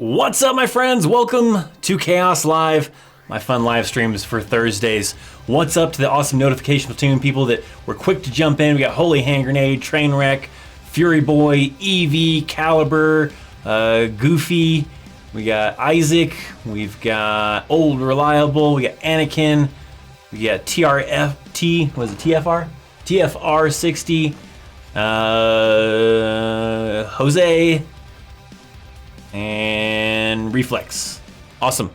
What's up, my friends? Welcome to Chaos Live, my fun live streams for Thursdays. What's up to the awesome notification platoon people that were quick to jump in? We got Holy Hand Grenade, Trainwreck, Fury Boy, Eevee, Caliber, Goofy. We got Isaac. We've got Old Reliable. We got Anakin. We got TRFT. Was it TFR? TFR 60. Jose. And Reflex. Awesome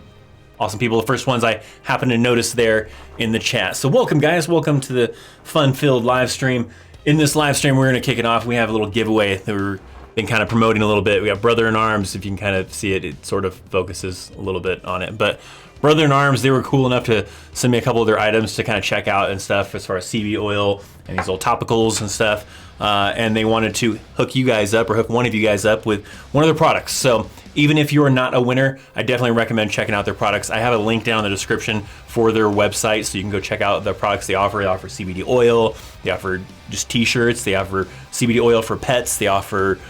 people. The first ones I happen to notice there in the chat. So welcome, guys. Welcome to the fun-filled live stream. In this live stream, we're going to kick it off. We have a little giveaway that we've been kind of promoting a little bit. We got Brother in Arms. If you can kind of see it, it sort of focuses a little bit on it. But Brother in Arms, they were cool enough to send me a couple of their items to kind of check out and stuff as far as CB oil and these little topicals and stuff. And they wanted to hook you guys up, or hook one of you guys up with one of their products. So even if you're not a winner, I definitely recommend checking out their products. I have a link down in the description for their website, so you can go check out the products they offer. They offer CBD oil, they offer just t-shirts, they offer CBD oil for pets, they offer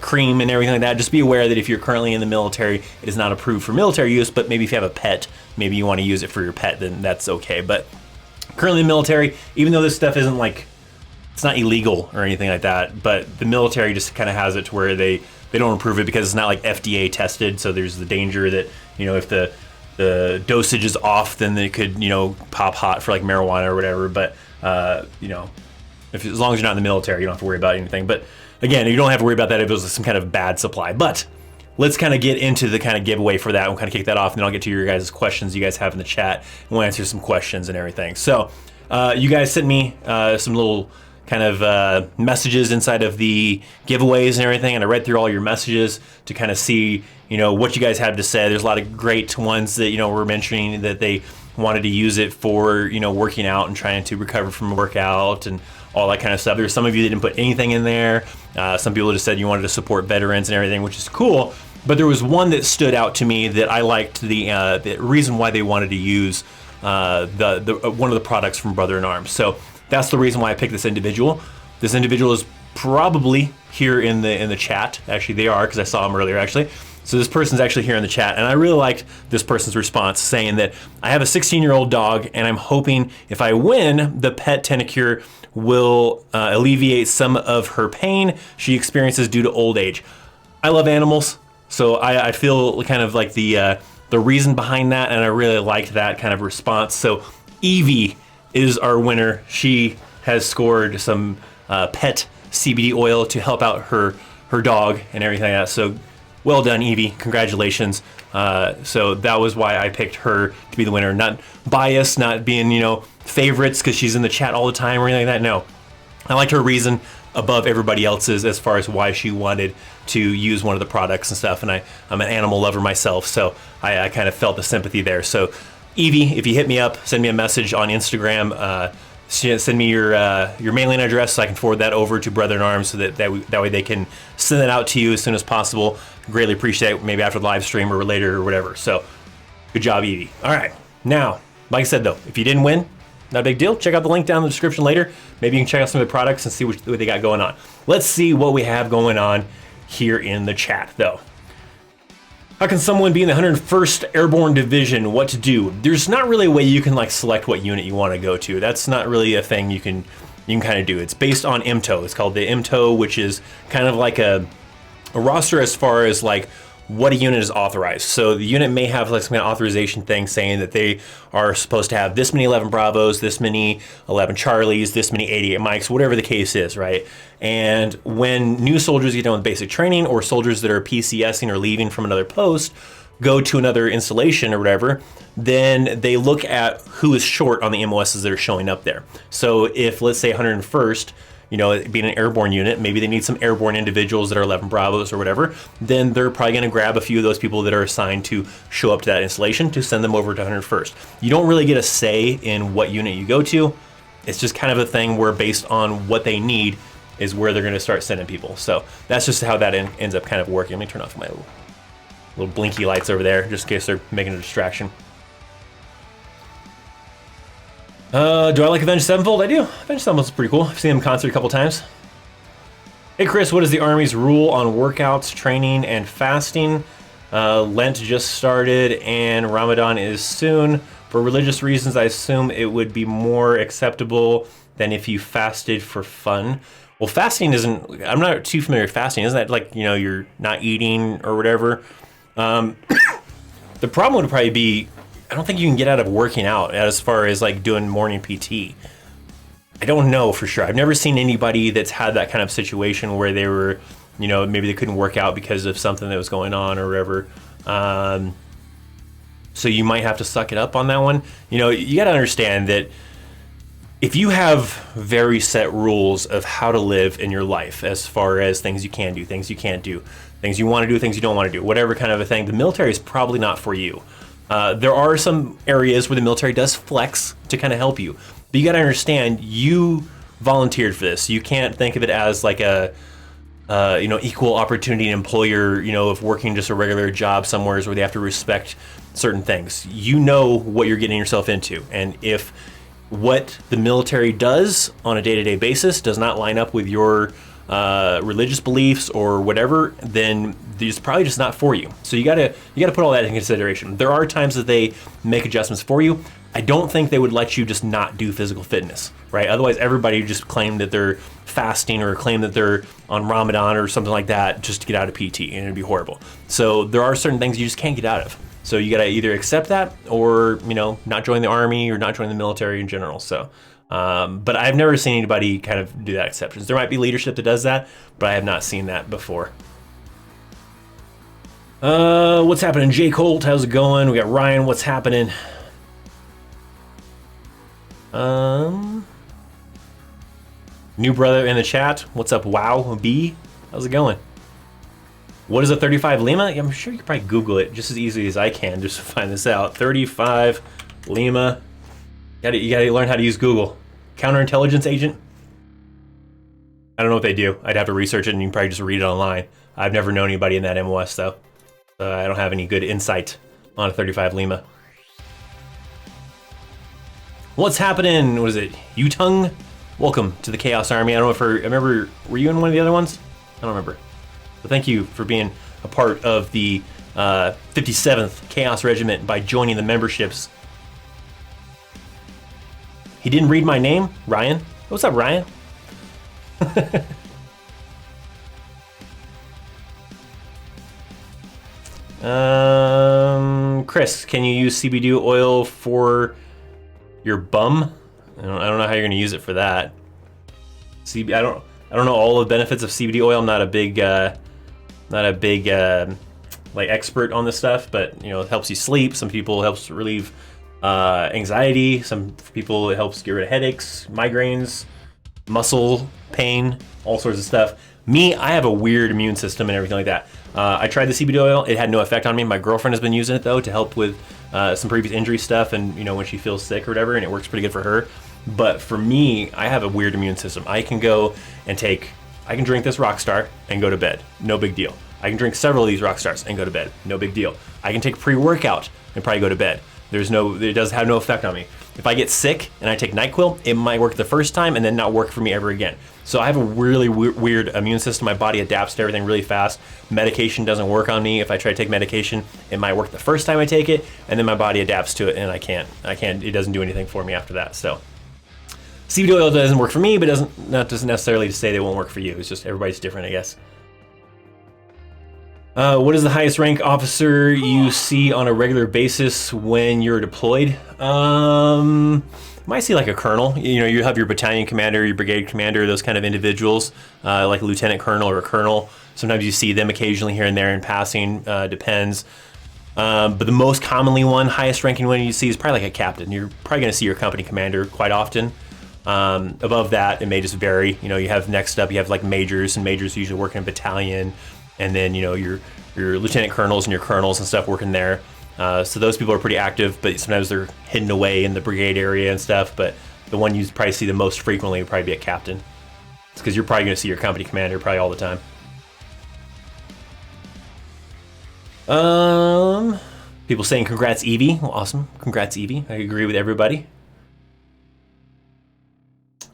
cream and everything like that. Just be aware that if you're currently in the military, it is not approved for military use, but maybe if you have a pet, maybe you want to use it for your pet, then that's okay. But currently in the military, even though this stuff isn't like, it's not illegal or anything like that, but the military just kind of has it to where they don't approve it because it's not like FDA tested. So there's the danger that, you know, if the dosage is off, then they could, you know, pop hot for like marijuana or whatever. But, you know, as long as you're not in the military, you don't have to worry about anything. But again, you don't have to worry about that if it was some kind of bad supply. But let's kind of get into the kind of giveaway for that. We'll kind of kick that off, and then I'll get to your guys' questions you guys have in the chat, and we'll answer some questions and everything. So you guys sent me some little kind of messages inside of the giveaways and everything, and I read through all your messages to kind of see, you know, what you guys had to say. There's a lot of great ones that, you know, were mentioning that they wanted to use it for, you know, working out and trying to recover from a workout and all that kind of stuff. There's some of you that didn't put anything in there. Some people just said you wanted to support veterans and everything, which is cool. But there was one that stood out to me that I liked the reason why they wanted to use one of the products from Brother in Arms. So that's the reason why I picked this individual. This individual is probably here in the chat. Actually, they are, because I saw them earlier, actually. So this person's actually here in the chat, and I really liked this person's response, saying that I have a 16-year-old dog, and I'm hoping if I win, the pet Tentacure will alleviate some of her pain she experiences due to old age. I love animals, so I feel kind of like the reason behind that, and I really liked that kind of response. So Eevee is our winner. She has scored some pet CBD oil to help out her dog and everything like that. So well done, Eevee. Congratulations. So that was why I picked her to be the winner. Not biased, not being, you know, favorites because she's in the chat all the time or anything like that. No. I liked her reason above everybody else's as far as why she wanted to use one of the products and stuff. And I'm an animal lover myself, so I kind of felt the sympathy there. So Eevee, if you hit me up, send me a message on Instagram. Send me your mailing address so I can forward that over to Brother in Arms, so that way they can send it out to you as soon as possible. Greatly appreciate it, maybe after the live stream or later or whatever. So good job, Eevee. All right, now, like I said though, if you didn't win, not a big deal. Check out the link down in the description later. Maybe you can check out some of the products and see what they got going on. Let's see what we have going on here in the chat though. How can someone be in the 101st Airborne Division? What to do? There's not really a way you can like select what unit you want to go to. That's not really a thing you can kind of do. It's based on MTO. It's called the MTO, which is kind of like a roster as far as like what a unit is authorized. So the unit may have like some kind of authorization thing saying that they are supposed to have this many 11 Bravos, this many 11 Charlies, this many 88 Mikes, whatever the case is, right? And when new soldiers get done with basic training, or soldiers that are PCSing or leaving from another post go to another installation or whatever, then they look at who is short on the MOSs that are showing up there. So if, let's say 101st, you know, being an airborne unit, maybe they need some airborne individuals that are 11 Bravos or whatever, then they're probably going to grab a few of those people that are assigned to show up to that installation to send them over to 101st. You don't really get a say in what unit you go to. It's just kind of a thing where based on what they need is where they're going to start sending people. So that's just how that ends up kind of working. Let me turn off my little blinky lights over there just in case they're making a distraction. Do I like Avenged Sevenfold? I do. Avenged Sevenfold's pretty cool. I've seen them in concert a couple times. Hey Chris, what is the Army's rule on workouts, training, and fasting? Lent just started and Ramadan is soon. For religious reasons, I assume it would be more acceptable than if you fasted for fun. Well, fasting isn't, I'm not too familiar with fasting. Isn't that like, you're not eating or whatever? The problem would probably be, I don't think you can get out of working out as far as like doing morning PT. I don't know for sure. I've never seen anybody that's had that kind of situation where they were, maybe they couldn't work out because of something that was going on or whatever. So you might have to suck it up on that one. You got to understand that if you have very set rules of how to live in your life, as far as things you can do, things you can't do, things you want to do, things you don't want to do, whatever kind of a thing, the military is probably not for you. There are some areas where the military does flex to kind of help you. But you got to understand, you volunteered for this. You can't think of it as like a, equal opportunity employer, of working just a regular job somewhere where they have to respect certain things. You know what you're getting yourself into. And if what the military does on a day-to-day basis does not line up with your religious beliefs or whatever, then it's probably just not for you. So you gotta put all that in consideration. There are times that they make adjustments for you. I don't think they would let you just not do physical fitness, right? Otherwise, everybody just claim that they're fasting or claim that they're on Ramadan or something like that just to get out of PT, and it'd be horrible. So there are certain things you just can't get out of. So you gotta either accept that or, not join the army or not join the military in general. So, but I've never seen anybody kind of do that exceptions. There might be leadership that does that, but I have not seen that before. What's happening? Jay Colt, how's it going? We got Ryan, what's happening? New brother in the chat. What's up, Wow B? How's it going? What is a 35 Lima? I'm sure you can probably Google it just as easily as I can just to find this out. 35 Lima. You gotta learn how to use Google. Counterintelligence agent? I don't know what they do. I'd have to research it and you can probably just read it online. I've never known anybody in that MOS though. I don't have any good insight on a 35 Lima. What's happening? What is it? Yutung? Welcome to the Chaos Army. I don't know if I remember, were you in one of the other ones? I don't remember. But thank you for being a part of the 57th Chaos Regiment by joining the memberships. He didn't read my name? Ryan? What's up, Ryan? Chris, can you use CBD oil for your bum? I don't know how you're gonna use it for that. I don't know all the benefits of CBD oil. I'm not a big like expert on this stuff, but it helps you sleep. Some people it helps relieve anxiety. Some people it helps get rid of headaches, migraines, muscle pain, all sorts of stuff. Me, I have a weird immune system and everything like that. I tried the CBD oil. It had no effect on me. My girlfriend has been using it though to help with some previous injury stuff and when she feels sick or whatever, and it works pretty good for her. But for me, I have a weird immune system. I can go and I can drink this Rockstar and go to bed. No big deal. I can drink several of these Rockstars and go to bed. No big deal. I can take pre-workout and probably go to bed. It does have no effect on me. If I get sick and I take NyQuil, it might work the first time and then not work for me ever again. So I have a really weird immune system. My body adapts to everything really fast. Medication doesn't work on me. If I try to take medication, it might work the first time I take it, and then my body adapts to it, and I can't. It doesn't do anything for me after that. So CBD oil doesn't work for me, but doesn't necessarily say they won't work for you. It's just everybody's different, I guess. What is the highest rank officer you see on a regular basis when you're deployed? You might see like a colonel. You have your battalion commander, your brigade commander, those kind of individuals, like a lieutenant colonel or a colonel. Sometimes you see them occasionally here and there in passing, depends. But the most commonly highest ranking one you see is probably like a captain. You're probably going to see your company commander quite often. Above that, it may just vary. You have next up, you have like majors, and majors usually work in a battalion. And then, your lieutenant colonels and your colonels and stuff working there. So those people are pretty active, but sometimes they're hidden away in the brigade area and stuff. But the one you probably see the most frequently would probably be a captain. It's because you're probably going to see your company commander probably all the time. People saying congrats, Evie. Well, awesome. Congrats, Evie. I agree with everybody.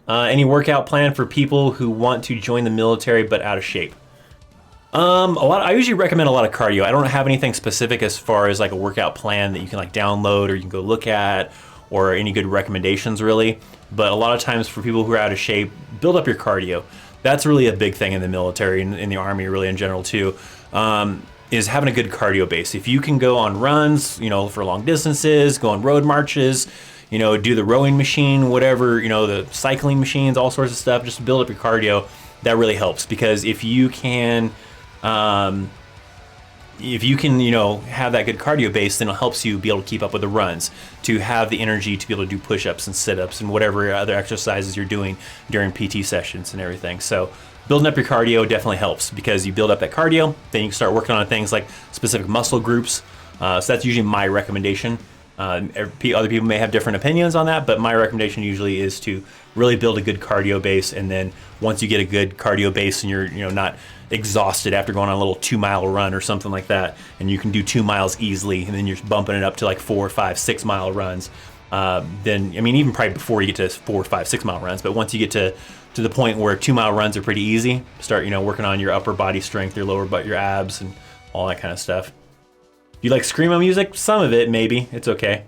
Any workout plan for people who want to join the military but out of shape? I usually recommend a lot of cardio. I don't have anything specific as far as like a workout plan that you can like download or you can go look at, or any good recommendations really. But a lot of times for people who are out of shape, build up your cardio. That's really a big thing in the military and in the Army, really in general too, is having a good cardio base. If you can go on runs, you know, for long distances, go on road marches, you know, do the rowing machine, whatever, you know, the cycling machines, all sorts of stuff, just to build up your cardio, that really helps. Because if you can, you know, have that good cardio base, then it helps you be able to keep up with the runs, to have the energy to be able to do push-ups and sit-ups and whatever other exercises you're doing during PT sessions and everything. So building up your cardio definitely helps, because you build up that cardio, then you can start working on things like specific muscle groups. So that's usually my recommendation. Other people may have different opinions on that, but my recommendation usually is to really build a good cardio base. And then once you get a good cardio base and you're, you know, not exhausted after going on a little 2-mile run or something like that, and you can do 2 miles easily, and then you're bumping it up to like 4, 5, 6 mile runs, then, I mean, even probably before you get to 4, 5, 6 mile runs, but once you get to the point where 2-mile runs are pretty easy, start, you know, working on your upper body strength, your lower butt, your abs, and all that kind of stuff. If you like screamo music, some of it, maybe, it's okay.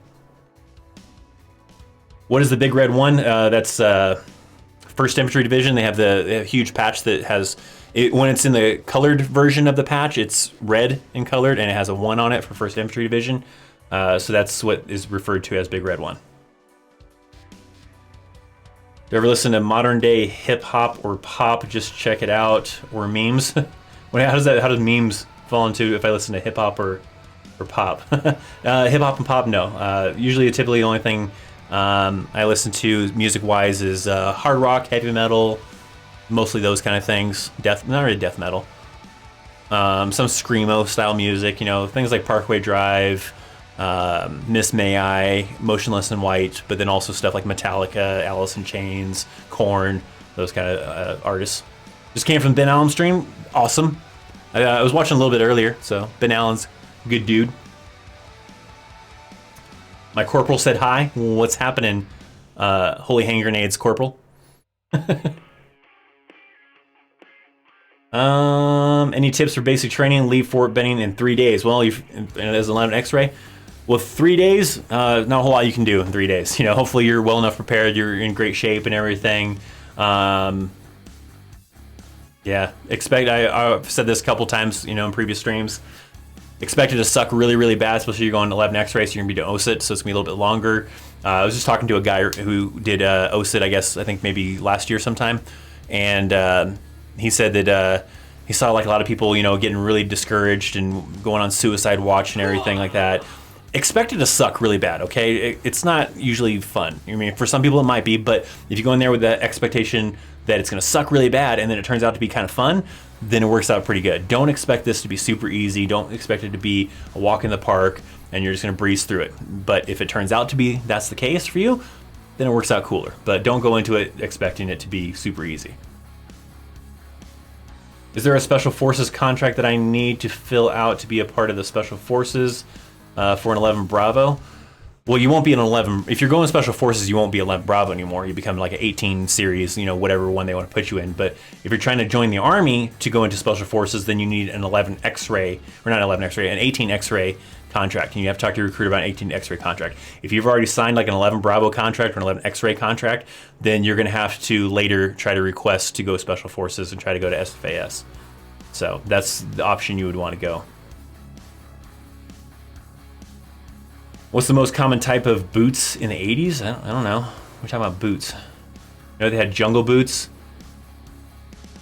What is the Big Red One? That's 1st Infantry Division. They have the huge patch that has, when it's in the colored version of the patch, it's red and colored, and it has a 1 on it for 1st Infantry Division. So that's what is referred to as Big Red One. If you ever listen to modern day hip hop or pop, just check it out. Or memes. How does memes fall into if I listen to hip hop or pop? Hip hop and pop, no. Typically the only thing I listen to music wise is hard rock, heavy metal, mostly those kind of things. Not really death metal. Some screamo style music, you know, things like Parkway Drive, Miss May I, Motionless in White, but then also stuff like Metallica, Alice in Chains, Korn, those kind of artists. Just came from Ben Allen's stream, awesome. I was watching a little bit earlier, so Ben Allen's a good dude. My corporal said hi. What's happening? Holy hand grenades, corporal. Any tips for basic training? Leave Fort Benning in 3 days. Well, as an 11 X-ray. Well, 3 days, not a whole lot you can do in 3 days. You know, hopefully you're well enough prepared. You're in great shape and everything. Yeah, I've said this a couple times, you know, in previous streams. Expect it to suck really, really bad, especially you're going to 11 X-ray, so you're going to be doing OSIT, so it's going to be a little bit longer. I was just talking to a guy who did OSIT, I think maybe last year sometime, and he said that he saw like a lot of people, you know, getting really discouraged and going on suicide watch and everything like that. Expect it to suck really bad, okay? It's not usually fun. I mean, for some people it might be, but if you go in there with the expectation that it's going to suck really bad and then it turns out to be kind of fun, then it works out pretty good. Don't expect this to be super easy. Don't expect it to be a walk in the park and you're just going to breeze through it. But if it turns out to be that's the case for you, then it works out cooler. But don't go into it expecting it to be super easy. Is there a Special Forces contract that I need to fill out to be a part of the Special Forces for an 11 Bravo? Well, you won't be an 11. If you're going to Special Forces, you won't be 11 Bravo anymore. You become like an 18 series, you know, whatever one they want to put you in. But if you're trying to join the Army to go into Special Forces, then you need an 11 X-ray, or not 11 X-ray, an 18 X-ray contract. And you have to talk to your recruiter about an 18 X-ray contract. If you've already signed like an 11 Bravo contract or an 11 X-ray contract, then you're going to have to later try to request to go Special Forces and try to go to SFAS. So that's the option you would want to go. What's the most common type of boots in the 80s? I don't know. We're talking about boots. You know, they had jungle boots,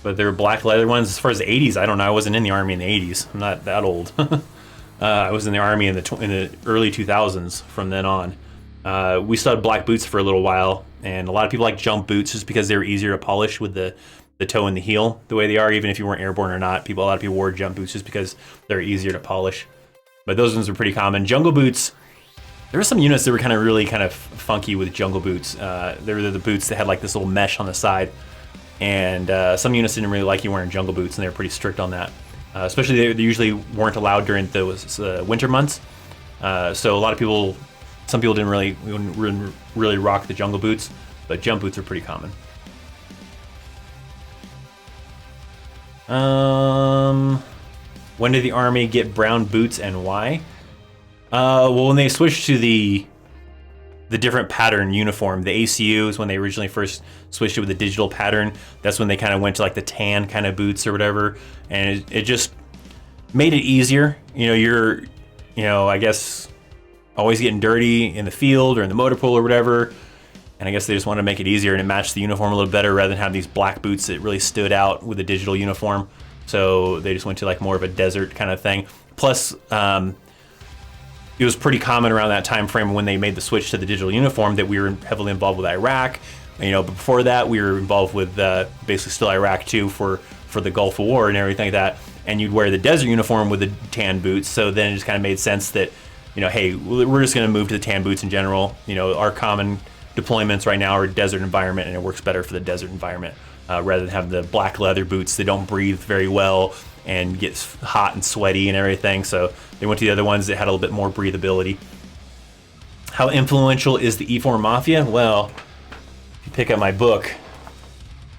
but they were black leather ones. As far as the 80s, I don't know. I wasn't in the Army in the 80s. I'm not that old. I was in the Army in the early 2000s from then on. We still had black boots for a little while, and a lot of people like jump boots just because they were easier to polish with the toe and the heel the way they are, even if you weren't airborne or not. A lot of people wore jump boots just because they're easier to polish. But those ones were pretty common. Jungle boots, there were some units that were really funky with jungle boots. They were the boots that had like this little mesh on the side. And some units didn't really like you wearing jungle boots, and they were pretty strict on that. Especially they usually weren't allowed during the winter months. So a lot of people, some people didn't really rock the jungle boots, but jump boots are pretty common. When did the Army get brown boots and why? Well, when they switched to the different pattern uniform, the ACU is when they originally first switched it with the digital pattern. That's when they kind of went to like the tan kind of boots or whatever, and it just made it easier. You're, I guess, always getting dirty in the field or in the motor pool or whatever. And I guess they just wanted to make it easier and it matched the uniform a little better rather than have these black boots that really stood out with the digital uniform. So they just went to like more of a desert kind of thing. Plus, it was pretty common around that time frame when they made the switch to the digital uniform that we were heavily involved with Iraq. But before that, we were involved with basically still Iraq too for the Gulf War and everything like that. And you'd wear the desert uniform with the tan boots. So then it just kind of made sense that, hey, we're just going to move to the tan boots in general. Our common deployments right now are desert environment, and it works better for the desert environment rather than have the black leather boots that don't breathe very well and get hot and sweaty and everything. So they went to the other ones that had a little bit more breathability. How influential is the E4 Mafia? Well, if you pick up my book,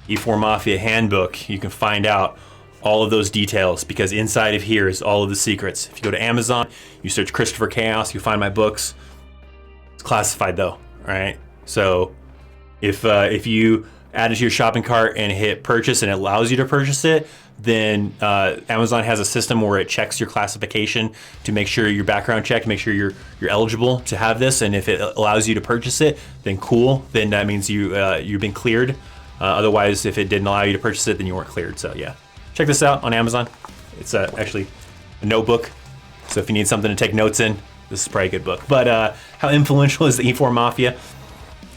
E4 Mafia Handbook, you can find out all of those details, because inside of here is all of the secrets. If you go to Amazon, you search Christopher Chaos, you'll find my books. It's classified though, all right? So if you add it to your shopping cart and hit purchase and it allows you to purchase it, then Amazon has a system where it checks your classification to make sure your background check, make sure you're eligible to have this. And if it allows you to purchase it, then cool. Then that means you've been cleared. Otherwise, if it didn't allow you to purchase it, then you weren't cleared. So yeah, check this out on Amazon. It's actually a notebook. So if you need something to take notes in, this is probably a good book. But how influential is the E4 Mafia?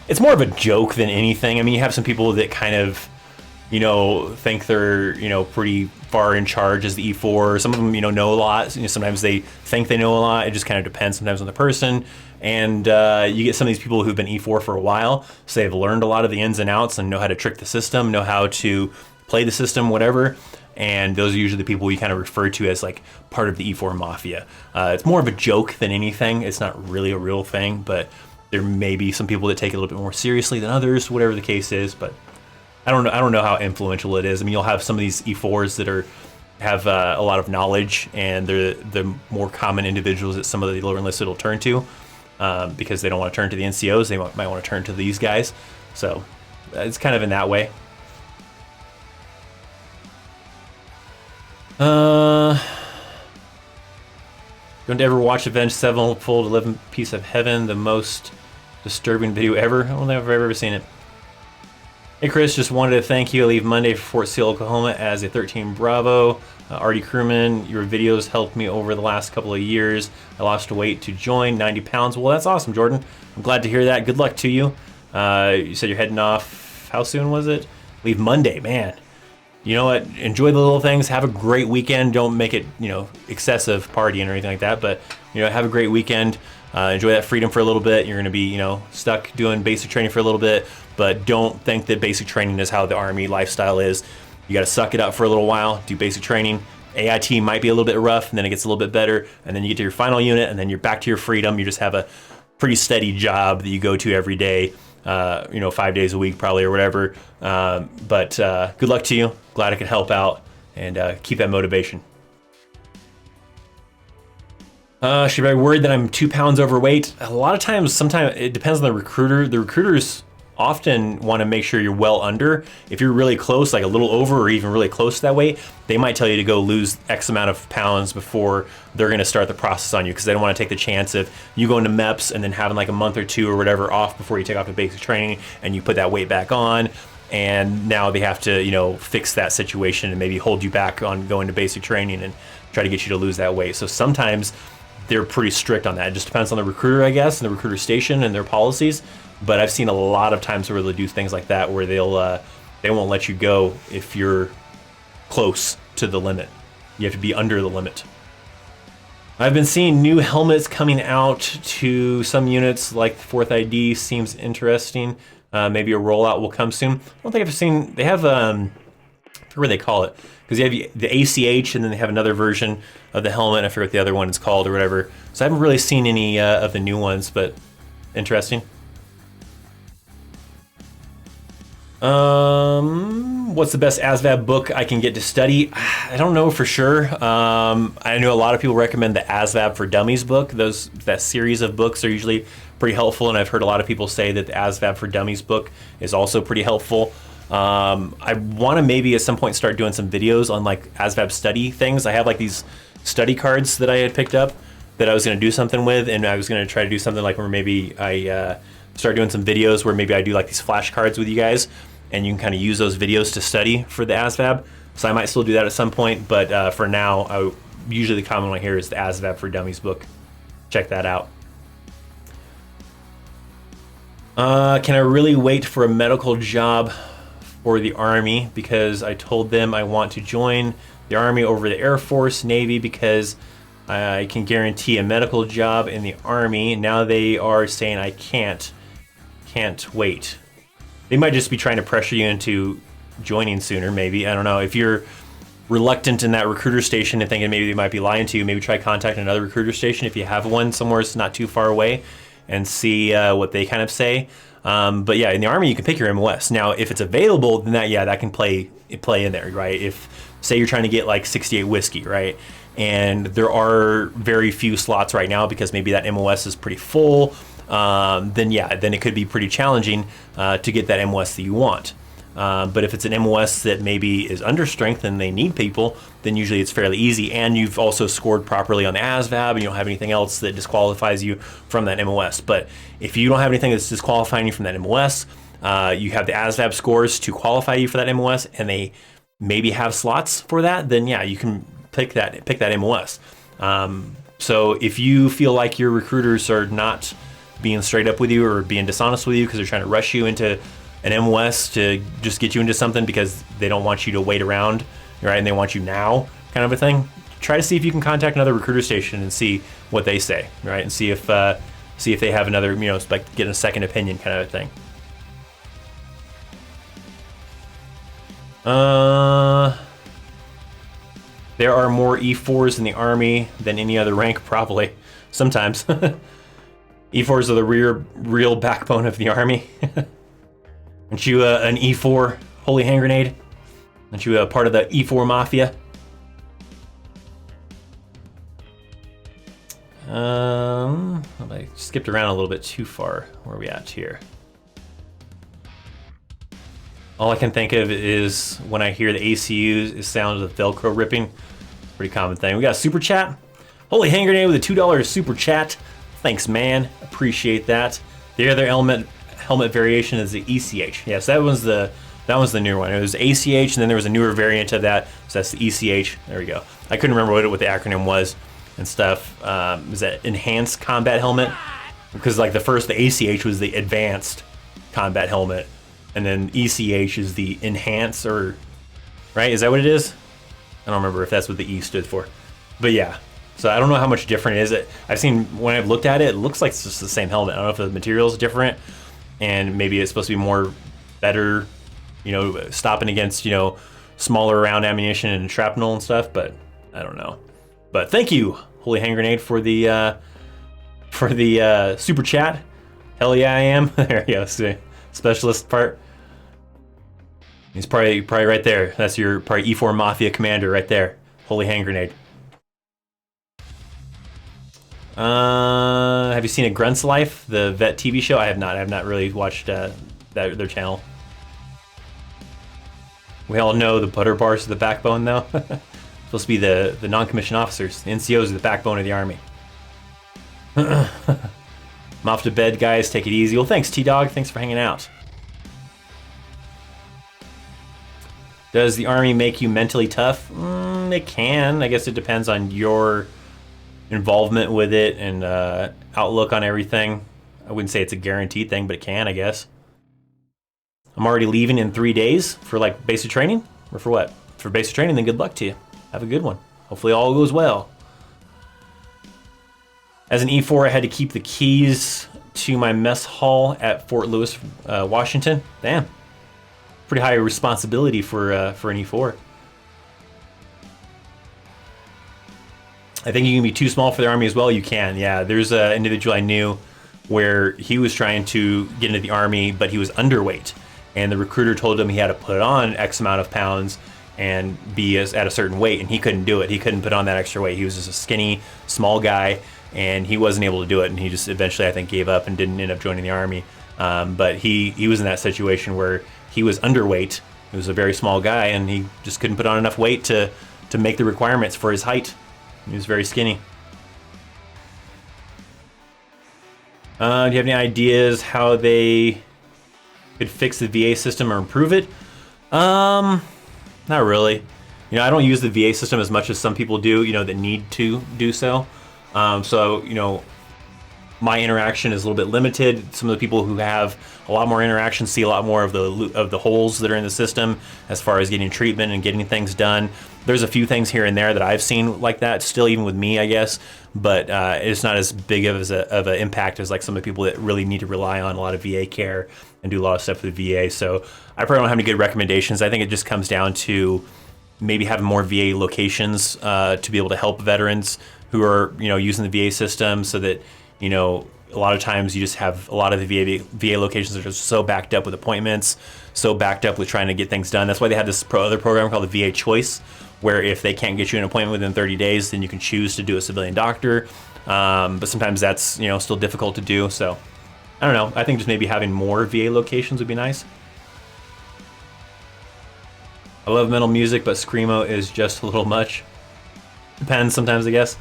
It's more of a joke than anything. I mean, you have some people that kind of, think they're, pretty far in charge as the E4. Some of them, know a lot. Sometimes they think they know a lot. It just kind of depends sometimes on the person. And you get some of these people who've been E4 for a while, so they've learned a lot of the ins and outs and know how to trick the system, know how to play the system, whatever. And those are usually the people you kind of refer to as like part of the E4 Mafia. It's more of a joke than anything. It's not really a real thing, but there may be some people that take it a little bit more seriously than others, whatever the case is. But I don't know how influential it is. I mean, you'll have some of these E4s that have a lot of knowledge, and they're the more common individuals that some of the lower enlisted will turn to because they don't want to turn to the NCOs. They might want to turn to these guys. So it's kind of in that way. Don't ever watch Avenged Sevenfold 11 Piece of Heaven, the most disturbing video ever. I don't think I've ever seen it. Hey Chris, just wanted to thank you. I leave Monday for Fort Sill, Oklahoma as a 13 Bravo. Artie crewman, your videos helped me over the last couple of years. I lost weight to join, 90 pounds. Well, that's awesome, Jordan. I'm glad to hear that. Good luck to you. You said you're heading off, how soon was it? Leave Monday, man. You know what? Enjoy the little things. Have a great weekend. Don't make it, excessive partying or anything like that. But, have a great weekend. Enjoy that freedom for a little bit. You're going to be, stuck doing basic training for a little bit. But don't think that basic training is how the Army lifestyle is. You got to suck it up for a little while. Do basic training. AIT might be a little bit rough, and then it gets a little bit better. And then you get to your final unit, and then you're back to your freedom. You just have a pretty steady job that you go to every day. 5 days a week probably or whatever. But good luck to you. Glad I could help out and keep that motivation. Should I be worried that I'm 2 pounds overweight? A lot of times, sometimes it depends on the recruiter. The recruiters often want to make sure you're well under. If you're really close, like a little over or even really close to that weight, they might tell you to go lose X amount of pounds before they're going to start the process on you, because they don't want to take the chance of you going to MEPS and then having like a month or two or whatever off before you take off to basic training and you put that weight back on. And now they have to, fix that situation and maybe hold you back on going to basic training and try to get you to lose that weight. So sometimes they're pretty strict on that. It just depends on the recruiter, I guess, and the recruiter station and their policies. But I've seen a lot of times where they'll do things like that, where they won't let you go if you're close to the limit. You have to be under the limit. I've been seeing new helmets coming out to some units, like the 4th ID seems interesting. Maybe a rollout will come soon. I don't think I've seen, they have, I forget what they call it, because you have the ACH and then they have another version of the helmet. I forget what the other one is called or whatever. So I haven't really seen any of the new ones, but interesting. What's the best ASVAB book I can get to study? I don't know for sure. I know a lot of people recommend the ASVAB for Dummies book. That series of books are usually pretty helpful, and I've heard a lot of people say that the ASVAB for Dummies book is also pretty helpful. I want to maybe at some point start doing some videos on like ASVAB study things. I have like these study cards that I had picked up that I was going to do something with, and I was going to try to do something like where maybe I start doing some videos where maybe I do like these flashcards with you guys, and you can kind of use those videos to study for the ASVAB. So I might still do that at some point, but for now, usually the common one here is the ASVAB for Dummies book. Check that out. Can I really wait for a medical job for the Army? Because I told them I want to join the Army over the Air Force, Navy, because I can guarantee a medical job in the Army. Now they are saying I can't wait. They might just be trying to pressure you into joining sooner, maybe. I don't know. If you're reluctant in that recruiter station and thinking maybe they might be lying to you, maybe try contacting another recruiter station if you have one somewhere that's not too far away and see what they kind of say. But yeah, in the Army, you can pick your MOS. Now, if it's available, then that can play in there, right? If, say, you're trying to get like 68 whiskey, right? And there are very few slots right now because maybe that MOS is pretty full, then it could be pretty challenging to get that MOS that you want. But if it's an MOS that maybe is under strength and they need people, then usually it's fairly easy, and you've also scored properly on the ASVAB and you don't have anything else that disqualifies you from that MOS. But if you don't have anything that's disqualifying you from that MOS, you have the ASVAB scores to qualify you for that MOS, and they maybe have slots for that, then yeah, you can pick that MOS. So if you feel like your recruiters are not being straight up with you or being dishonest with you because they're trying to rush you into an MOS to just get you into something because they don't want you to wait around, right? And they want you now, kind of a thing. Try to see if you can contact another recruiter station and see what they say, right? And see if they have another, like getting a second opinion kind of a thing. There are more E4s in the Army than any other rank, probably. Sometimes. E4s are the real backbone of the Army. Aren't you an E4 holy hand grenade? Aren't you a part of the E4 mafia? I skipped around a little bit too far. Where are we at here? All I can think of is when I hear the ACUs, it sounds of Velcro ripping. Pretty common thing. We got a super chat. Holy hand grenade with a $2 super chat. Thanks, man. Appreciate that. The other helmet variation is the ECH. Yes, that was the newer one. It was ACH, and then there was a newer variant of that. So that's the ECH. There we go. I couldn't remember what the acronym was and stuff. Was that Enhanced Combat Helmet? Because like the ACH was the Advanced Combat Helmet, and then ECH is the Enhanced, or right? Is that what it is? I don't remember if that's what the E stood for, but yeah. So I don't know how much different it is. I've seen when I've looked at it, it looks like it's just the same helmet. I don't know if the material is different, and maybe it's supposed to be better, stopping against smaller round ammunition and shrapnel and stuff. But I don't know. But thank you, Holy Hand Grenade, for the super chat. Hell yeah, I am. There you go. See, specialist part. He's probably right there. That's your probably E4 Mafia commander right there. Holy Hand Grenade. Have you seen A Grunt's Life, the vet TV show? I have not. I have not really watched their channel. We all know the butter bars are the backbone, though. Supposed to be the non-commissioned officers. The NCOs are the backbone of the Army. I'm off to bed, guys. Take it easy. Well, thanks, T-Dog. Thanks for hanging out. Does the Army make you mentally tough? It can. I guess it depends on your involvement with it and outlook on everything. I wouldn't say it's a guaranteed thing, but it can, I guess. I'm already leaving in 3 days for like basic training, or for what? For basic training, then good luck to you. Have a good one. Hopefully all goes well. As an E4, I had to keep the keys to my mess hall at Fort Lewis, Washington. Damn. Pretty high responsibility for an E4. I think you can be too small for the Army as well. You can, yeah. There's an individual I knew where he was trying to get into the Army, but he was underweight. and the recruiter told him he had to put on X amount of pounds and be at a certain weight, and he couldn't do it. He couldn't put on that extra weight. He was just a skinny, small guy, and he wasn't able to do it, and he just eventually, I think, gave up and didn't end up joining the Army. But he was in that situation where he was underweight. He was a very small guy, and he just couldn't put on enough weight to make the requirements for his height. He was very skinny. Do you have any ideas how they could fix the VA system or improve it? Not really. I don't use the VA system as much as some people do, that need to do so. So, my interaction is a little bit limited. Some of the people who have a lot more interaction see a lot more of the holes that are in the system as far as getting treatment and getting things done. There's a few things here and there that I've seen like that still, even with me, I guess, but it's not as big of an impact as like some of the people that really need to rely on a lot of VA care and do a lot of stuff with the VA. So I probably don't have any good recommendations. I think it just comes down to maybe having more VA locations to be able to help veterans who are using the VA system, so that a lot of times you just have a lot of the VA locations that are just so backed up with appointments, so backed up with trying to get things done. That's why they had this other program called the VA Choice, where if they can't get you an appointment within 30 days, then you can choose to do a civilian doctor. But sometimes that's still difficult to do. So I don't know. I think just maybe having more VA locations would be nice. I love metal music, but screamo is just a little much. Depends sometimes, I guess.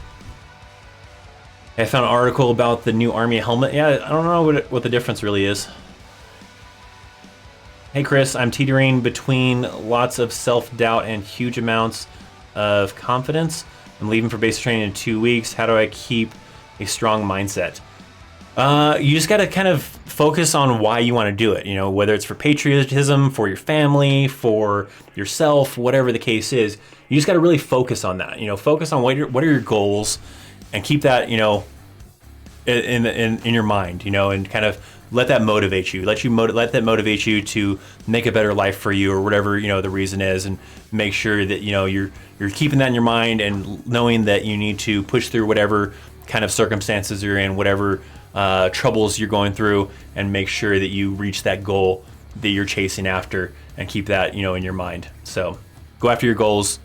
I found an article about the new Army helmet. Yeah, I don't know what the difference really is. Hey Chris, I'm teetering between lots of self-doubt and huge amounts of confidence. I'm leaving for basic training in 2 weeks. How do I keep a strong mindset? You just got to kind of focus on why you want to do it. Whether it's for patriotism, for your family, for yourself, whatever the case is. You just got to really focus on that. Focus on what are your goals, and keep that in your mind. And kind of let that motivate you. Let that motivate you to make a better life for you, or whatever the reason is, and make sure that you're keeping that in your mind, and knowing that you need to push through whatever kind of circumstances you're in, whatever troubles you're going through, and make sure that you reach that goal that you're chasing after, and keep that in your mind. So go after your goals.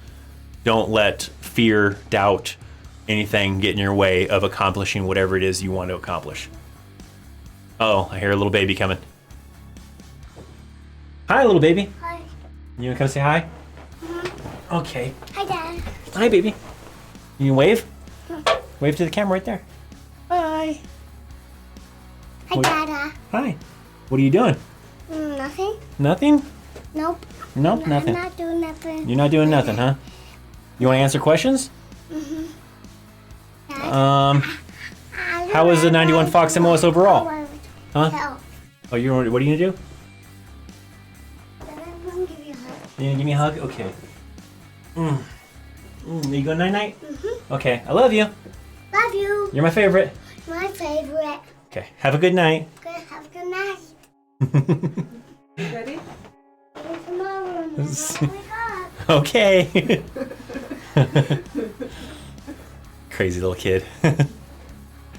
Don't let fear, doubt, anything get in your way of accomplishing whatever it is you want to accomplish. Oh, I hear a little baby coming. Hi, little baby. Hi. You want to come say hi? Mm-hmm. Okay. Hi, Dad. Hi, baby. You can wave? Wave to the camera right there. Hi. Hi, Dada. Hi. What are you doing? Nothing. Nothing? Nope. Nope, nothing. I'm not doing nothing. You're not doing nothing, huh? You want to answer questions? Mm-hmm. How was the 91 Fox MOS overall? Huh? Help. Oh, what are you gonna do? Dad, I'm gonna give you a hug. You gonna give me a hug? Okay. You going night night? Mm-hmm. Okay. I love you. Love you. You're my favorite. My favorite. Okay. Have a good night. Good. Have a good night. Ready? See you tomorrow. Never wake up. Okay. Crazy little kid. All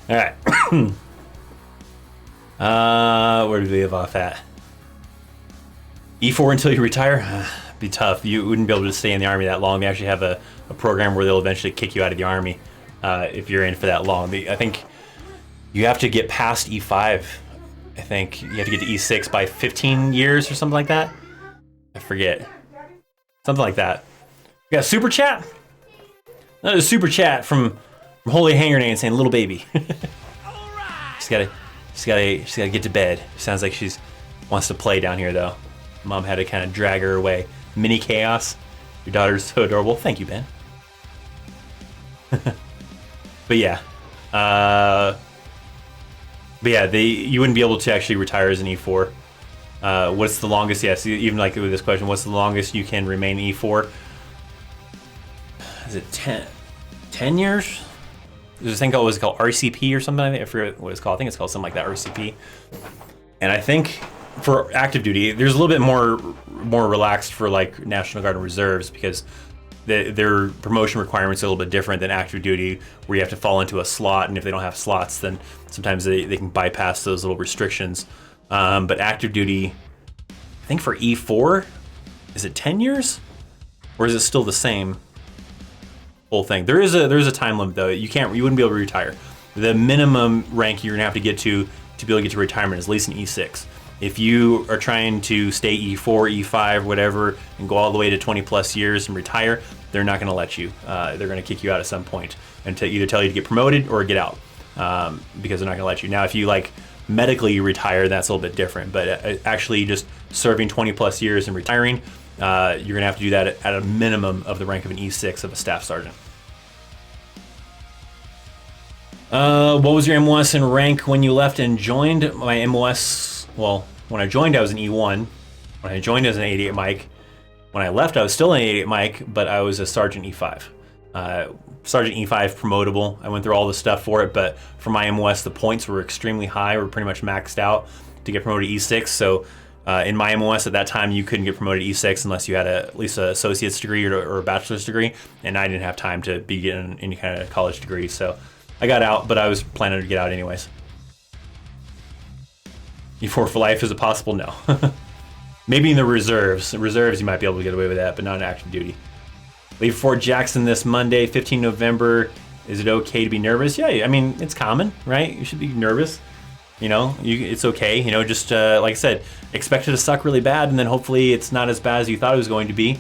right. Where did we leave off at? E4 until you retire? Be tough. You wouldn't be able to stay in the Army that long. They actually have a program where they'll eventually kick you out of the Army if you're in for that long. I think you have to get past E5. I think you have to get to E6 by 15 years or something like that. I forget. Something like that. We got a super chat? Another super chat from Holy Hanger Name saying little baby. She's gotta get to bed. Sounds like she's wants to play down here though. Mom had to kind of drag her away. Mini chaos. Your daughter's so adorable. Thank you, Ben. But yeah. You wouldn't be able to actually retire as an E4. What's the longest? Yes, even like with this question, what's the longest you can remain E4? Is it 10 years? There's this thing called, was it called RCP or something? I forget what it's called. I think it's called something like that, RCP. And I think for active duty, there's a little bit more relaxed for like National Guard and Reserves, because their promotion requirements are a little bit different than active duty, where you have to fall into a slot, and if they don't have slots, then sometimes they can bypass those little restrictions. But active duty, I think for E4, is it 10 years? Or is it still the same whole thing? There's a time limit though. You wouldn't be able to retire. The minimum rank you're gonna have to get to be able to get to retirement is at least an E6. If you are trying to stay E4, E5, whatever, and go all the way to 20 plus years and retire, they're not gonna let you. They're gonna kick you out at some point and either tell you to get promoted or get out, because they're not gonna let you. Now, if you like medically retire, that's a little bit different, but actually just serving 20 plus years and retiring, you're gonna have to do that at a minimum of the rank of an E6 of a staff sergeant. What was your MOS and rank when you left and joined? My MOS, well, when I joined I was an E1. When I joined as an 88 Mike. When I left I was still an 88 Mike, but I was a Sergeant E5. Sergeant E5 promotable. I went through all the stuff for it, but for my MOS the points were extremely high. We're pretty much maxed out to get promoted to E6. So in my MOS at that time you couldn't get promoted to E6 unless you had at least an associate's degree or a bachelor's degree, and I didn't have time to be getting any kind of college degree. So I got out, but I was planning to get out anyways. E4 for life, is it possible? No. Maybe in the reserves. The reserves you might be able to get away with that, but not in active duty. Leave Fort Jackson this Monday, 15 November. Is it okay to be nervous? Yeah, I mean, it's common, right? You should be nervous. You know, it's okay. You know, just like I said, expect it to suck really bad, and then hopefully it's not as bad as you thought it was going to be.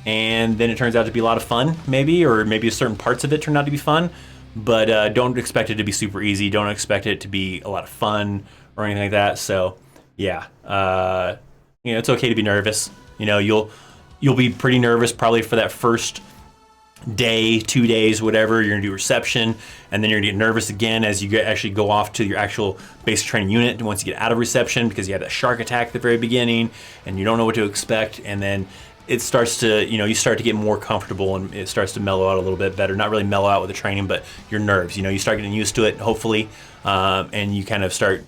And then it turns out to be a lot of fun, maybe, or maybe certain parts of it turn out to be fun. But don't expect it to be super easy. Don't expect it to be a lot of fun or anything like that. So, yeah, you know, it's okay to be nervous. You know, you'll be pretty nervous probably for that first day, 2 days, whatever. You're gonna do reception, and then you're gonna get nervous again as you actually go off to your actual basic training unit. And once you get out of reception, because you have that shark attack at the very beginning, and you don't know what to expect, and then it starts to, you know, you start to get more comfortable and it starts to mellow out a little bit better. Not really mellow out with the training, but your nerves, you know, you start getting used to it, hopefully, and you kind of start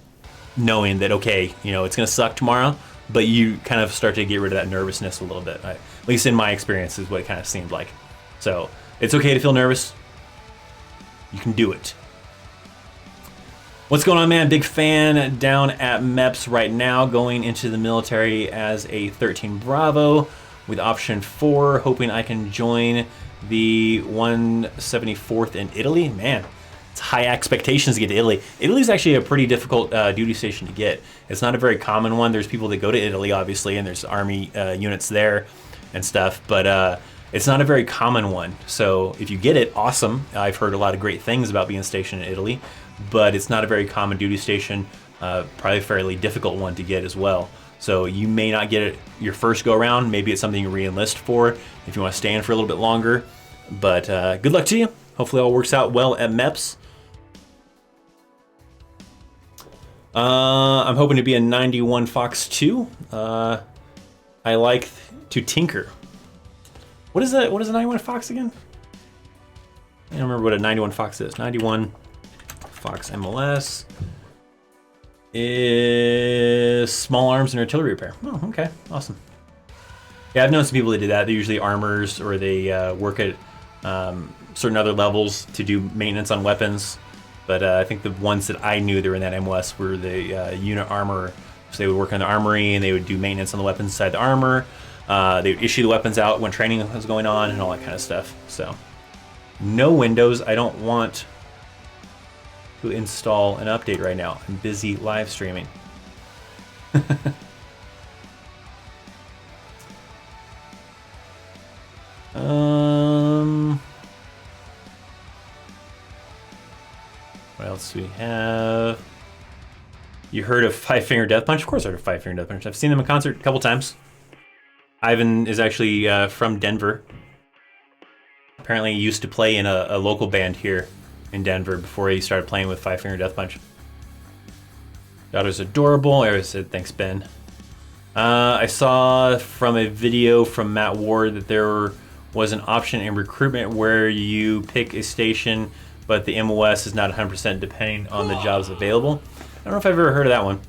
knowing that, okay, you know, it's going to suck tomorrow, but you kind of start to get rid of that nervousness a little bit. At least in my experience is what it kind of seemed like. So it's okay to feel nervous. You can do it. What's going on, man? Big fan down at MEPS right now, going into the military as a 13 Bravo. With option 4, hoping I can join the 174th in Italy. Man, it's high expectations to get to Italy. Italy's actually a pretty difficult duty station to get. It's not a very common one. There's people that go to Italy, obviously, and there's army units there and stuff, but it's not a very common one. So if you get it, awesome. I've heard a lot of great things about being stationed in Italy, but it's not a very common duty station, probably a fairly difficult one to get as well. So you may not get it your first go around. Maybe it's something you re-enlist for if you want to stay in for a little bit longer. But good luck to you. Hopefully all works out well at MEPS. I'm hoping to be a 91 Fox 2. I like to tinker. What is a 91 Fox again? I don't remember what a 91 Fox is. 91 Fox MLS. Is small arms and artillery repair. Oh, okay, awesome. Yeah, I've known some people that do that. They're usually armors, or they work at certain other levels to do maintenance on weapons. But I think the ones that I knew that were in that MOS were the unit armor. So they would work on the armory, and they would do maintenance on the weapons inside the armor. They would issue the weapons out when training was going on, and all that kind of stuff. So no Windows. I don't want to install an update right now. I'm busy live streaming. What else do we have? You heard of Five Finger Death Punch? Of course I heard of Five Finger Death Punch. I've seen them in concert a couple times. Ivan is actually from Denver. Apparently he used to play in a local band here in Denver before he started playing with Five Finger Death Punch. Daughter's adorable. I always said thanks, Ben. I saw from a video from Matt Ward that there was an option in recruitment where you pick a station, but the MOS is not 100% depending on the jobs available. I don't know if I've ever heard of that one.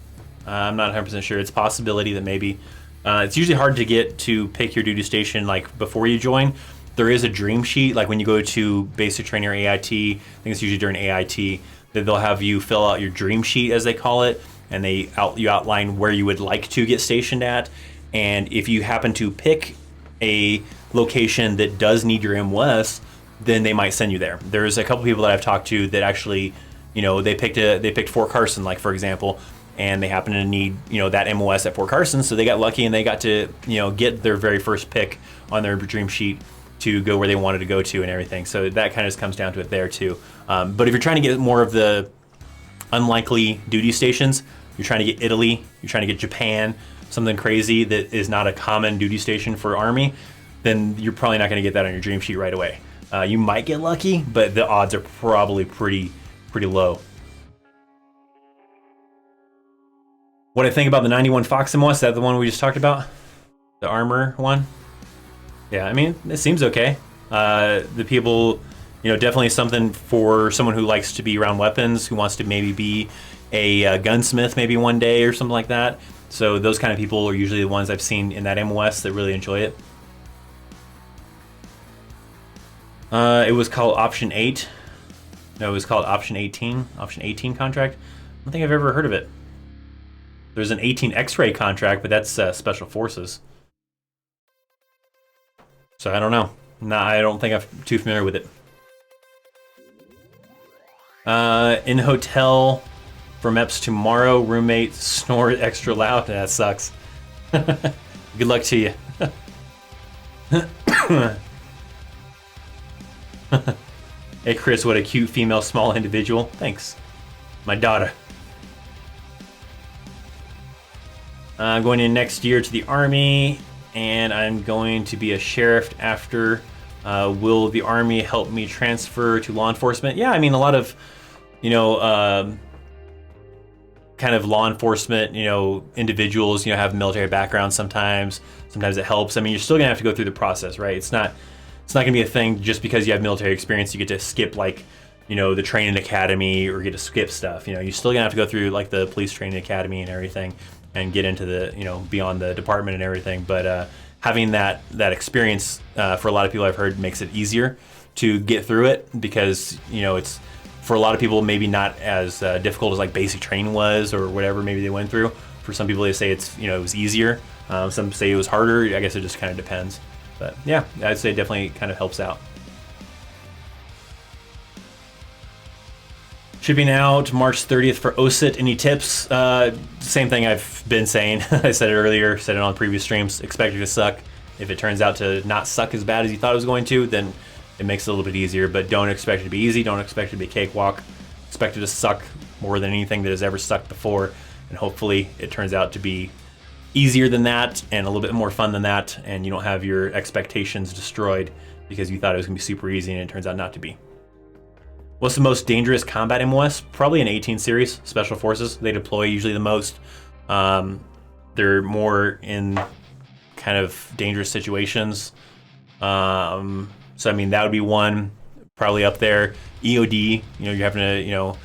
I'm not 100% sure. It's a possibility that maybe. It's usually hard to get to pick your duty station like before you join. There is a dream sheet, like when you go to basic training or AIT, I think it's usually during AIT, that they'll have you fill out your dream sheet, as they call it, and you outline where you would like to get stationed at, And if you happen to pick a location that does need your MOS, then they might send you there. There's a couple people that I've talked to that actually, they picked Fort Carson, like for example, and they happen to need, that MOS at Fort Carson, so they got lucky and they got to, get their very first pick on their dream sheet to go where they wanted to go to and everything. So that kind of just comes down to it there too. But if you're trying to get more of the unlikely duty stations, you're trying to get Italy, you're trying to get Japan, something crazy that is not a common duty station for Army, then you're probably not going to get that on your dream sheet right away. You might get lucky, but the odds are probably pretty low. What I think about the 91 Fox MOS, is that the one we just talked about? The armor one? Yeah, I mean, it seems okay. The people, definitely something for someone who likes to be around weapons, who wants to maybe be a gunsmith maybe one day or something like that. So those kind of people are usually the ones I've seen in that MOS that really enjoy it. It was called Option 8. No, it was called Option 18. Option 18 contract. I don't think I've ever heard of it. There's an 18 X-ray contract, but that's Special Forces. So I don't know. No, I don't think I'm too familiar with it. In hotel for MEPS tomorrow, roommate snored extra loud. That sucks. Good luck to you. Hey Chris, what a cute female small individual. Thanks. My daughter. I'm going in next year to the Army, and I'm going to be a sheriff after. Will the Army help me transfer to law enforcement? Yeah, I mean, a lot of, kind of law enforcement, individuals, have military backgrounds sometimes. Sometimes it helps. I mean, you're still gonna have to go through the process, right? It's not gonna be a thing just because you have military experience, you get to skip like, the training academy or get to skip stuff. You're still gonna have to go through like the police training academy and everything and get into the, beyond the department and everything. But having that experience for a lot of people I've heard makes it easier to get through it because, it's for a lot of people maybe not as difficult as like basic training was or whatever maybe they went through. For some people they say it's, it was easier. Some say it was harder. I guess it just kind of depends. But yeah, I'd say it definitely kind of helps out. Shipping out March 30th for OSIT. Any tips? Same thing I've been saying. I said it earlier, said it on previous streams. Expect it to suck. If it turns out to not suck as bad as you thought it was going to, then it makes it a little bit easier. But don't expect it to be easy. Don't expect it to be a cakewalk. Expect it to suck more than anything that has ever sucked before. And hopefully it turns out to be easier than that and a little bit more fun than that. And you don't have your expectations destroyed because you thought it was going to be super easy and it turns out not to be. What's the most dangerous combat MOS? Probably an 18 series, Special Forces. They deploy usually the most. They're more in kind of dangerous situations. So, I mean, that would be one probably up there. EOD, you're having to,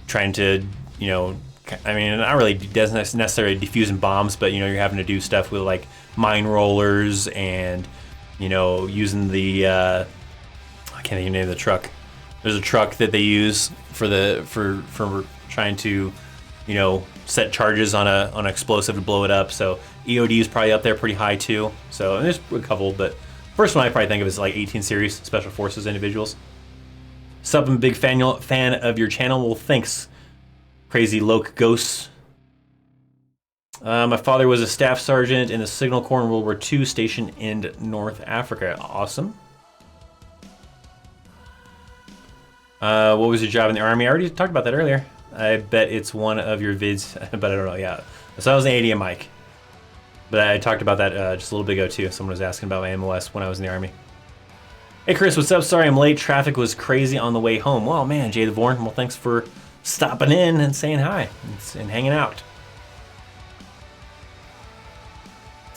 trying to, I mean, not really doesn't necessarily defusing bombs, but, you're having to do stuff with like mine rollers and, using the, I can't even name the truck. There's a truck that they use for trying to, set charges on an explosive to blow it up. So EOD is probably up there pretty high too. So there's a couple, but first one I probably think of is like 18 series Special Forces individuals. Sup, I'm a big fan of your channel. Well, thanks, Crazy Loke Ghosts. My father was a staff sergeant in the Signal Corps in World War II, stationed in North Africa. Awesome. What was your job in the Army? I already talked about that earlier. I bet it's one of your vids, but I don't know. Yeah, so I was an ADM Mike, but I talked about that just a little bit ago too. Someone was asking about my MOS when I was in the Army. Hey Chris, what's up? Sorry I'm late. Traffic was crazy on the way home. Well, man, Jay the Vorn. Well, thanks for stopping in and saying hi and hanging out.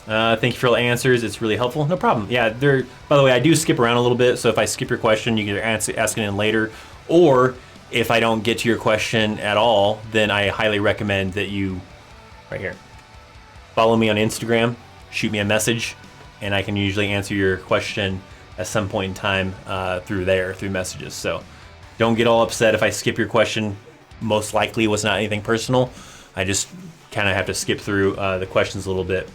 Thank you for all the answers. It's really helpful. No problem. Yeah, by the way, I do skip around a little bit, so if I skip your question, you can either ask it in later, or if I don't get to your question at all, then I highly recommend that you, right here, follow me on Instagram, shoot me a message, and I can usually answer your question at some point in time through messages. So don't get all upset if I skip your question. Most likely it was not anything personal. I just kind of have to skip through the questions a little bit.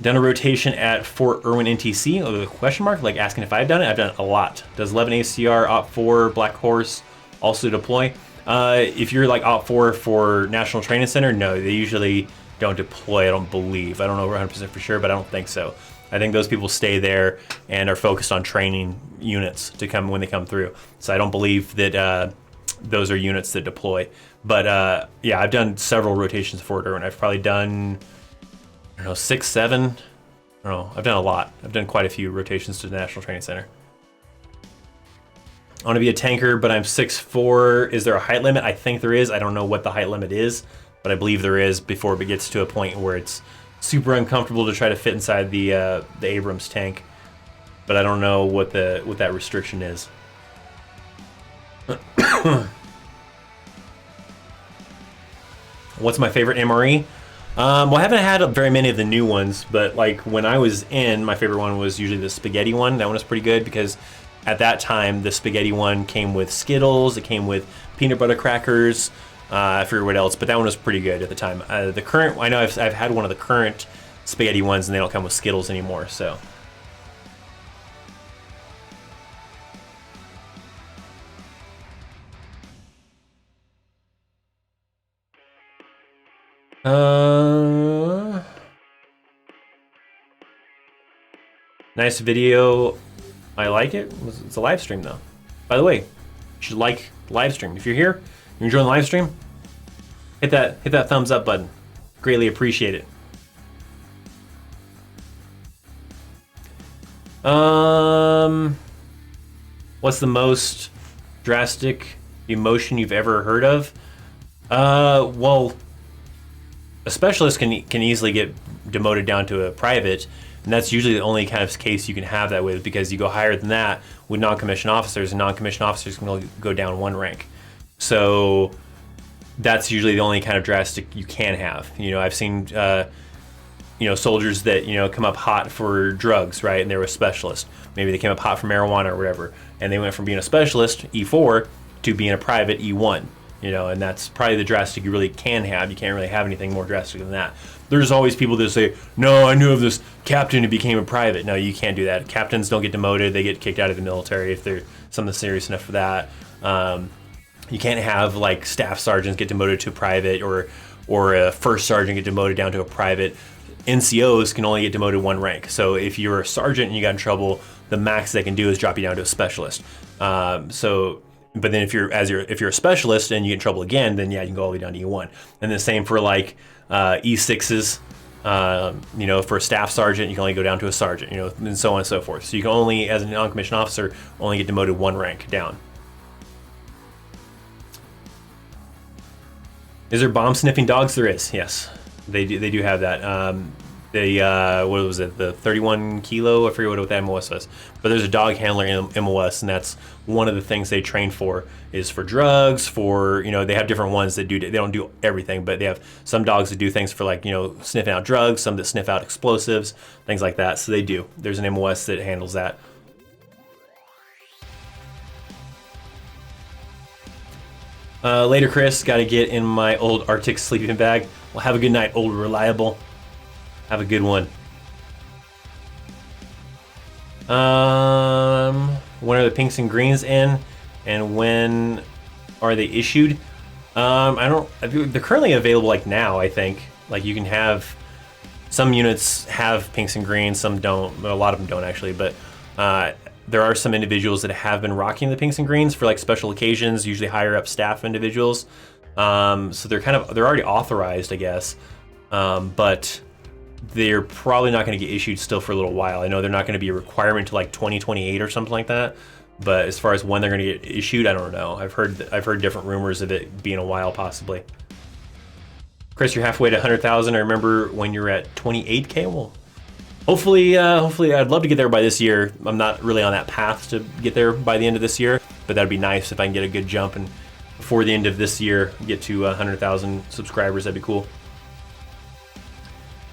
Done a rotation at Fort Irwin NTC, with a question mark, like asking if I've done it. I've done it a lot. Does 11 ACR, Op4, Black Horse also deploy? If you're like Op4 for National Training Center, no, they usually don't deploy, I don't believe. I don't know 100% for sure, but I don't think so. I think those people stay there and are focused on training units to come when they come through. So I don't believe that those are units that deploy. But yeah, I've done several rotations at Fort Irwin. I've probably done, I don't know, 6, 7. I don't know. I've done a lot. I've done quite a few rotations to the National Training Center. I want to be a tanker, but I'm 6'4". Is there a height limit? I think there is. I don't know what the height limit is, but I believe there is before it gets to a point where it's super uncomfortable to try to fit inside the Abrams tank. But I don't know what that restriction is. What's my favorite MRE? Well, I haven't had very many of the new ones, but like when I was in, my favorite one was usually the spaghetti one. That one was pretty good because at that time, the spaghetti one came with Skittles, it came with peanut butter crackers, I forget what else, but that one was pretty good at the time. The current, I know I've had one of the current spaghetti ones and they don't come with Skittles anymore, so. Nice video. I like it. It's a live stream though. By the way, you should like the live stream. If you're here, you're enjoying the live stream, hit that thumbs up button. Greatly appreciate it. What's the most drastic emotion you've ever heard of? Well, a specialist can easily get demoted down to a private, and that's usually the only kind of case you can have that with, because you go higher than that with non-commissioned officers, and non-commissioned officers can only go down 1 rank. So that's usually the only kind of drastic you can have. You know, I've seen soldiers that come up hot for drugs, right? And they were a specialist. Maybe they came up hot for marijuana or whatever, and they went from being a specialist E4 to being a private E1. And that's probably the drastic you really can have. You can't really have anything more drastic than that. There's always people that say, no, I knew of this captain who became a private. No, you can't do that. Captains don't get demoted. They get kicked out of the military if they're something serious enough for that. You can't have like staff sergeants get demoted to a private, or a first sergeant get demoted down to a private. NCOs can only get demoted 1 rank. So if you're a sergeant and you got in trouble, the max they can do is drop you down to a specialist. But then if you're a specialist and you get in trouble again, then yeah, you can go all the way down to E1. And the same for like E6s. For a staff sergeant, you can only go down to a sergeant. And so on and so forth. So you can only, as a non-commissioned officer, only get demoted 1 rank down. Is there bomb sniffing dogs? There is. Yes, they do have that. What was it? The 31 kilo? I forget what that MOS was. But there's a dog handler in MOS, and that's one of the things they train for, is for drugs, for, they have different ones that do, they don't do everything, but they have some dogs that do things for like, sniffing out drugs, some that sniff out explosives, things like that. So they do. There's an MOS that handles that. Later, Chris, got to get in my old Arctic sleeping bag. Well, have a good night, old reliable. Have a good one. When are the pinks and greens in, and when are they issued? They're currently available like now, I think. Like you can have, some units have pinks and greens, some don't. A lot of them don't actually, but there are some individuals that have been rocking the pinks and greens for like special occasions, usually higher up staff individuals. So they're already authorized, I guess. But they're probably not going to get issued still for a little while. I know they're not going to be a requirement to like 2028 or something like that. But as far as when they're going to get issued, I don't know. I've heard different rumors of it being a while, possibly. Chris, you're halfway to 100,000. I remember when you were at 28K. Well, hopefully, I'd love to get there by this year. I'm not really on that path to get there by the end of this year, but that'd be nice if I can get a good jump and before the end of this year get to 100,000 subscribers. That'd be cool.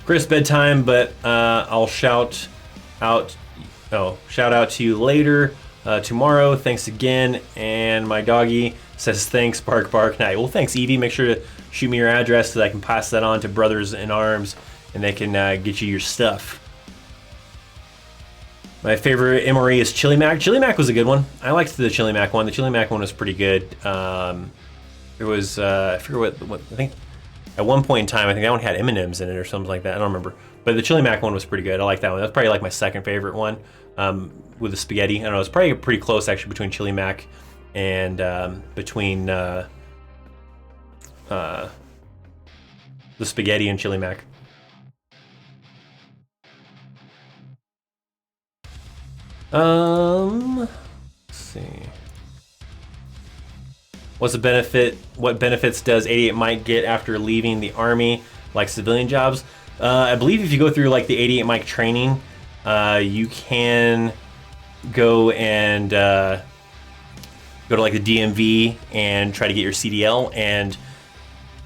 Chris, bedtime, but I'll shout out to you later tomorrow. Thanks again. And my doggy says thanks, bark bark night. Well, thanks, Evie. Make sure to shoot me your address so that I can pass that on to Brothers in Arms and they can get you your stuff. My favorite MRE is Chili Mac. Chili Mac was a good one. I liked the Chili Mac one. The Chili Mac one was pretty good. It was I forget what I think at one point in time I think that one had M&Ms in it or something like that. I don't remember. But the Chili Mac one was pretty good. I like that one. That's probably like my second favorite one with the spaghetti. I don't know. It's probably pretty close actually between Chili Mac and between the spaghetti and Chili Mac. Let's see. What's the benefit? What benefits does 88 Mike get after leaving the Army, like civilian jobs? I believe if you go through like the 88 Mike training, you can go and go to like the DMV and try to get your CDL. And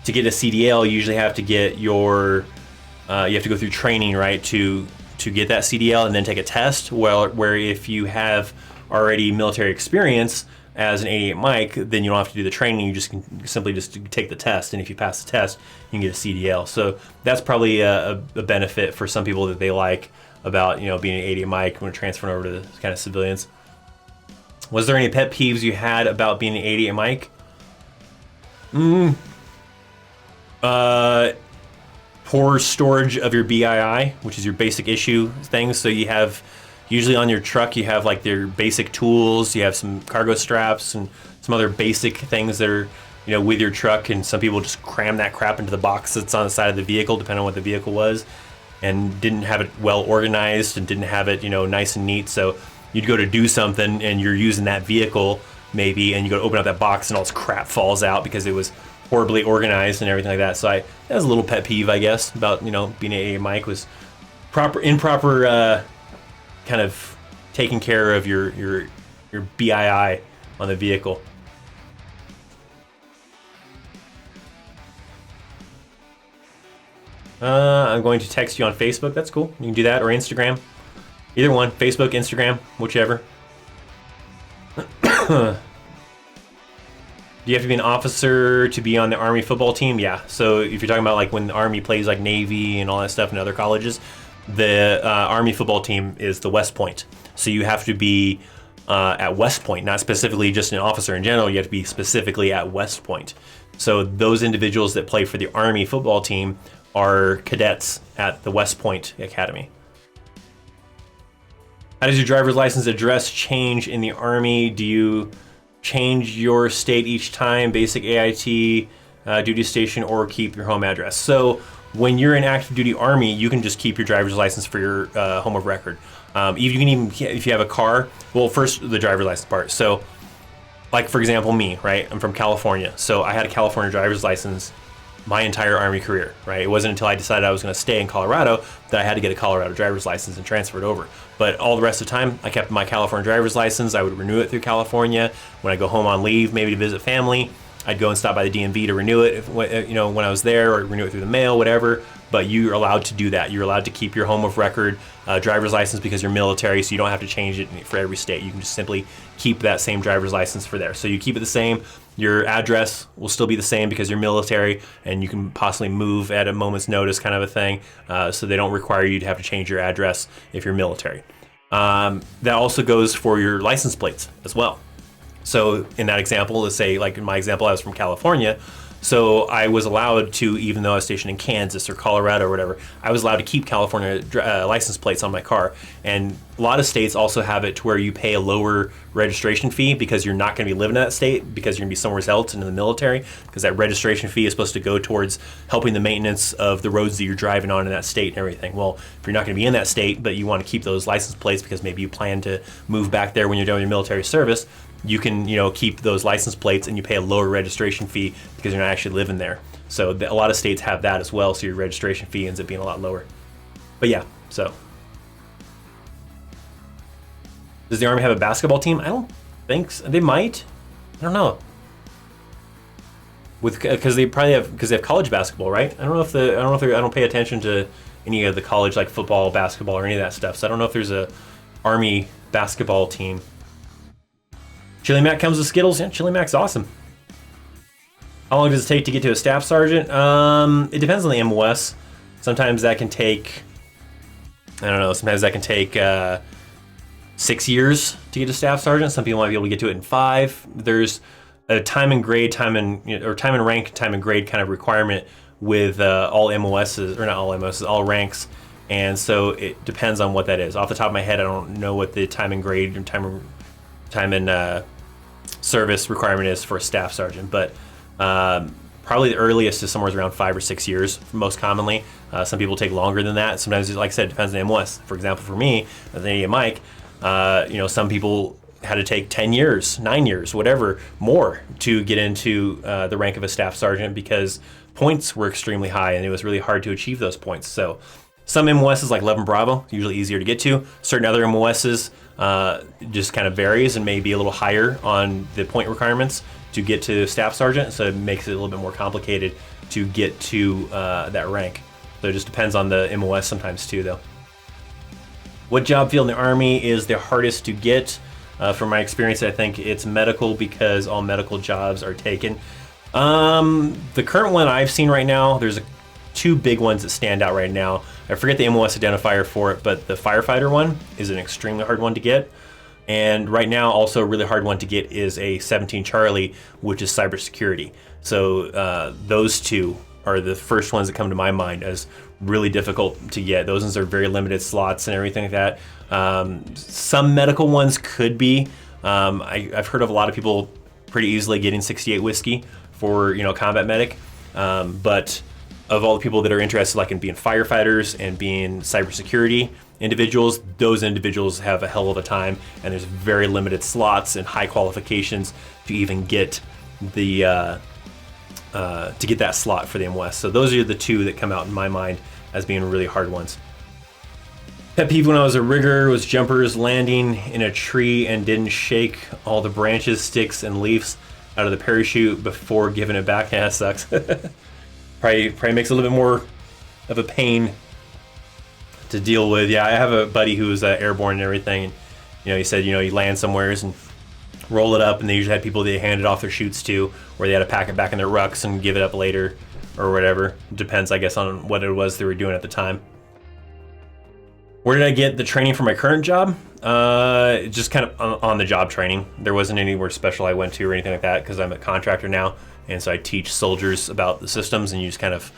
to get a CDL, you usually have to get your you have to go through training, right, to get that CDL and then take a test. Where if you have already military experience as an 88 Mike, then you don't have to do the training. You just can simply just take the test, and if you pass the test, you can get a CDL. So that's probably a benefit for some people that they like about being an 88 Mike when transferring over to the kind of civilians. Was there any pet peeves you had about being an 88 Mike? Poor storage of your BII, which is your basic issue things. So you have, usually on your truck, you have like your basic tools, you have some cargo straps and some other basic things that are, with your truck. And some people just cram that crap into the box that's on the side of the vehicle, depending on what the vehicle was, and didn't have it well organized and didn't have it, nice and neat. So you'd go to do something and you're using that vehicle maybe, and you go to open up that box and all this crap falls out because it was horribly organized and everything like that. So that was a little pet peeve, I guess, about being an 88 Mike, was improper kind of taking care of your BII on the vehicle. I'm going to text you on Facebook. That's cool. You can do that, or Instagram. Either one, Facebook, Instagram, whichever. Do you have to be an officer to be on the Army football team? Yeah. So if you're talking about like when the Army plays like Navy and all that stuff in other colleges, the Army football team is the West Point. So you have to be at West Point, not specifically just an officer in general. You have to be specifically at West Point. So those individuals that play for the Army football team are cadets at the West Point Academy. How does your driver's license address change in the Army? Do you change your state each time, basic AIT, duty station, or keep your home address? So when you're in active duty Army, you can just keep your driver's license for your home of record. You can even, if you have a car, well, first the driver's license part. So like, for example, me, right? I'm from California. So I had a California driver's license my entire Army career, right? It wasn't until I decided I was going to stay in Colorado that I had to get a Colorado driver's license and transfer it over. But all the rest of the time, I kept my California driver's license. I would renew it through California. When I go home on leave, maybe to visit family, I'd go and stop by the DMV to renew it, when I was there, or renew it through the mail, whatever. But you're allowed to do that. You're allowed to keep your home of record driver's license because you're military, so you don't have to change it for every state. You can just simply keep that same driver's license for there. So you keep it the same. Your address will still be the same because you're military, and you can possibly move at a moment's notice, kind of a thing. So they don't require you to have to change your address if you're military. That also goes for your license plates as well. So in that example, let's say, like in my example, I was from California. So I was allowed to, even though I was stationed in Kansas or Colorado or whatever, I was allowed to keep California license plates on my car. And a lot of states also have it to where you pay a lower registration fee because you're not going to be living in that state, because you're going to be somewhere else in the military, because that registration fee is supposed to go towards helping the maintenance of the roads that you're driving on in that state and everything. Well, if you're not going to be in that state, but you want to keep those license plates because maybe you plan to move back there when you're done with your military service, you can, keep those license plates, and you pay a lower registration fee because you're not actually living there. So a lot of states have that as well, so your registration fee ends up being a lot lower. But yeah, so. Does the Army have a basketball team? I don't think so. They might. I don't know. Because they have college basketball, right? I don't pay attention to any of the college, like football, basketball, or any of that stuff. So I don't know if there's a Army basketball team. Chili Mac comes with Skittles. Yeah, Chili Mac's awesome. How long does it take to get to a staff sergeant? It depends on the MOS. Sometimes that can take, I don't know, sometimes that can take 6 years to get to staff sergeant. Some people might be able to get to it in 5. There's a time and grade, time and rank, time and grade kind of requirement with all MOSs, or not all MOSs, all ranks. And so it depends on what that is. Off the top of my head, I don't know what the time and grade and time and service requirement is for a staff sergeant, but probably the earliest is somewhere around 5 or 6 years, most commonly. Some people take longer than that. Sometimes, like I said, it depends on the MOS. For example, for me, as an idiot Mike, some people had to take 10 years, 9 years, whatever, more to get into the rank of a staff sergeant because points were extremely high and it was really hard to achieve those points. So some MOSs like 11 Bravo, usually easier to get to. Certain other MOSs just kind of varies and may be a little higher on the point requirements to get to staff sergeant. So it makes it a little bit more complicated to get to that rank. So it just depends on the MOS sometimes too, though. What job field in the Army is the hardest to get? From my experience, I think it's medical because all medical jobs are taken. The current one I've seen right now, there's 2 big ones that stand out right now. I forget the MOS identifier for it, but the firefighter one is an extremely hard one to get. And right now, also a really hard one to get is a 17 Charlie, which is cybersecurity. So those 2 are the first ones that come to my mind as really difficult to get. Those ones are very limited slots and everything like that. Some medical ones could be. I've heard of a lot of people pretty easily getting 68 whiskey for combat medic, but of all the people that are interested like in being firefighters and being cybersecurity individuals, those individuals have a hell of a time, and there's very limited slots and high qualifications to even get the to get that slot for the MOS. So those are the 2 that come out in my mind as being really hard ones. Pet peeve when I was a rigger was jumpers landing in a tree and didn't shake all the branches, sticks, and leaves out of the parachute before giving it back. Yeah, that sucks. probably makes it a little bit more of a pain to deal with. Yeah, I have a buddy who's airborne and everything. And, he said, you land somewheres and roll it up, and they usually had people they handed off their chutes to, where they had to pack it back in their rucks and give it up later or whatever. Depends, I guess, on what it was they were doing at the time. Where did I get the training for my current job? Just kind of on the job training. There wasn't anywhere special I went to or anything like that because I'm a contractor now, and so I teach soldiers about the systems, and you just kind of,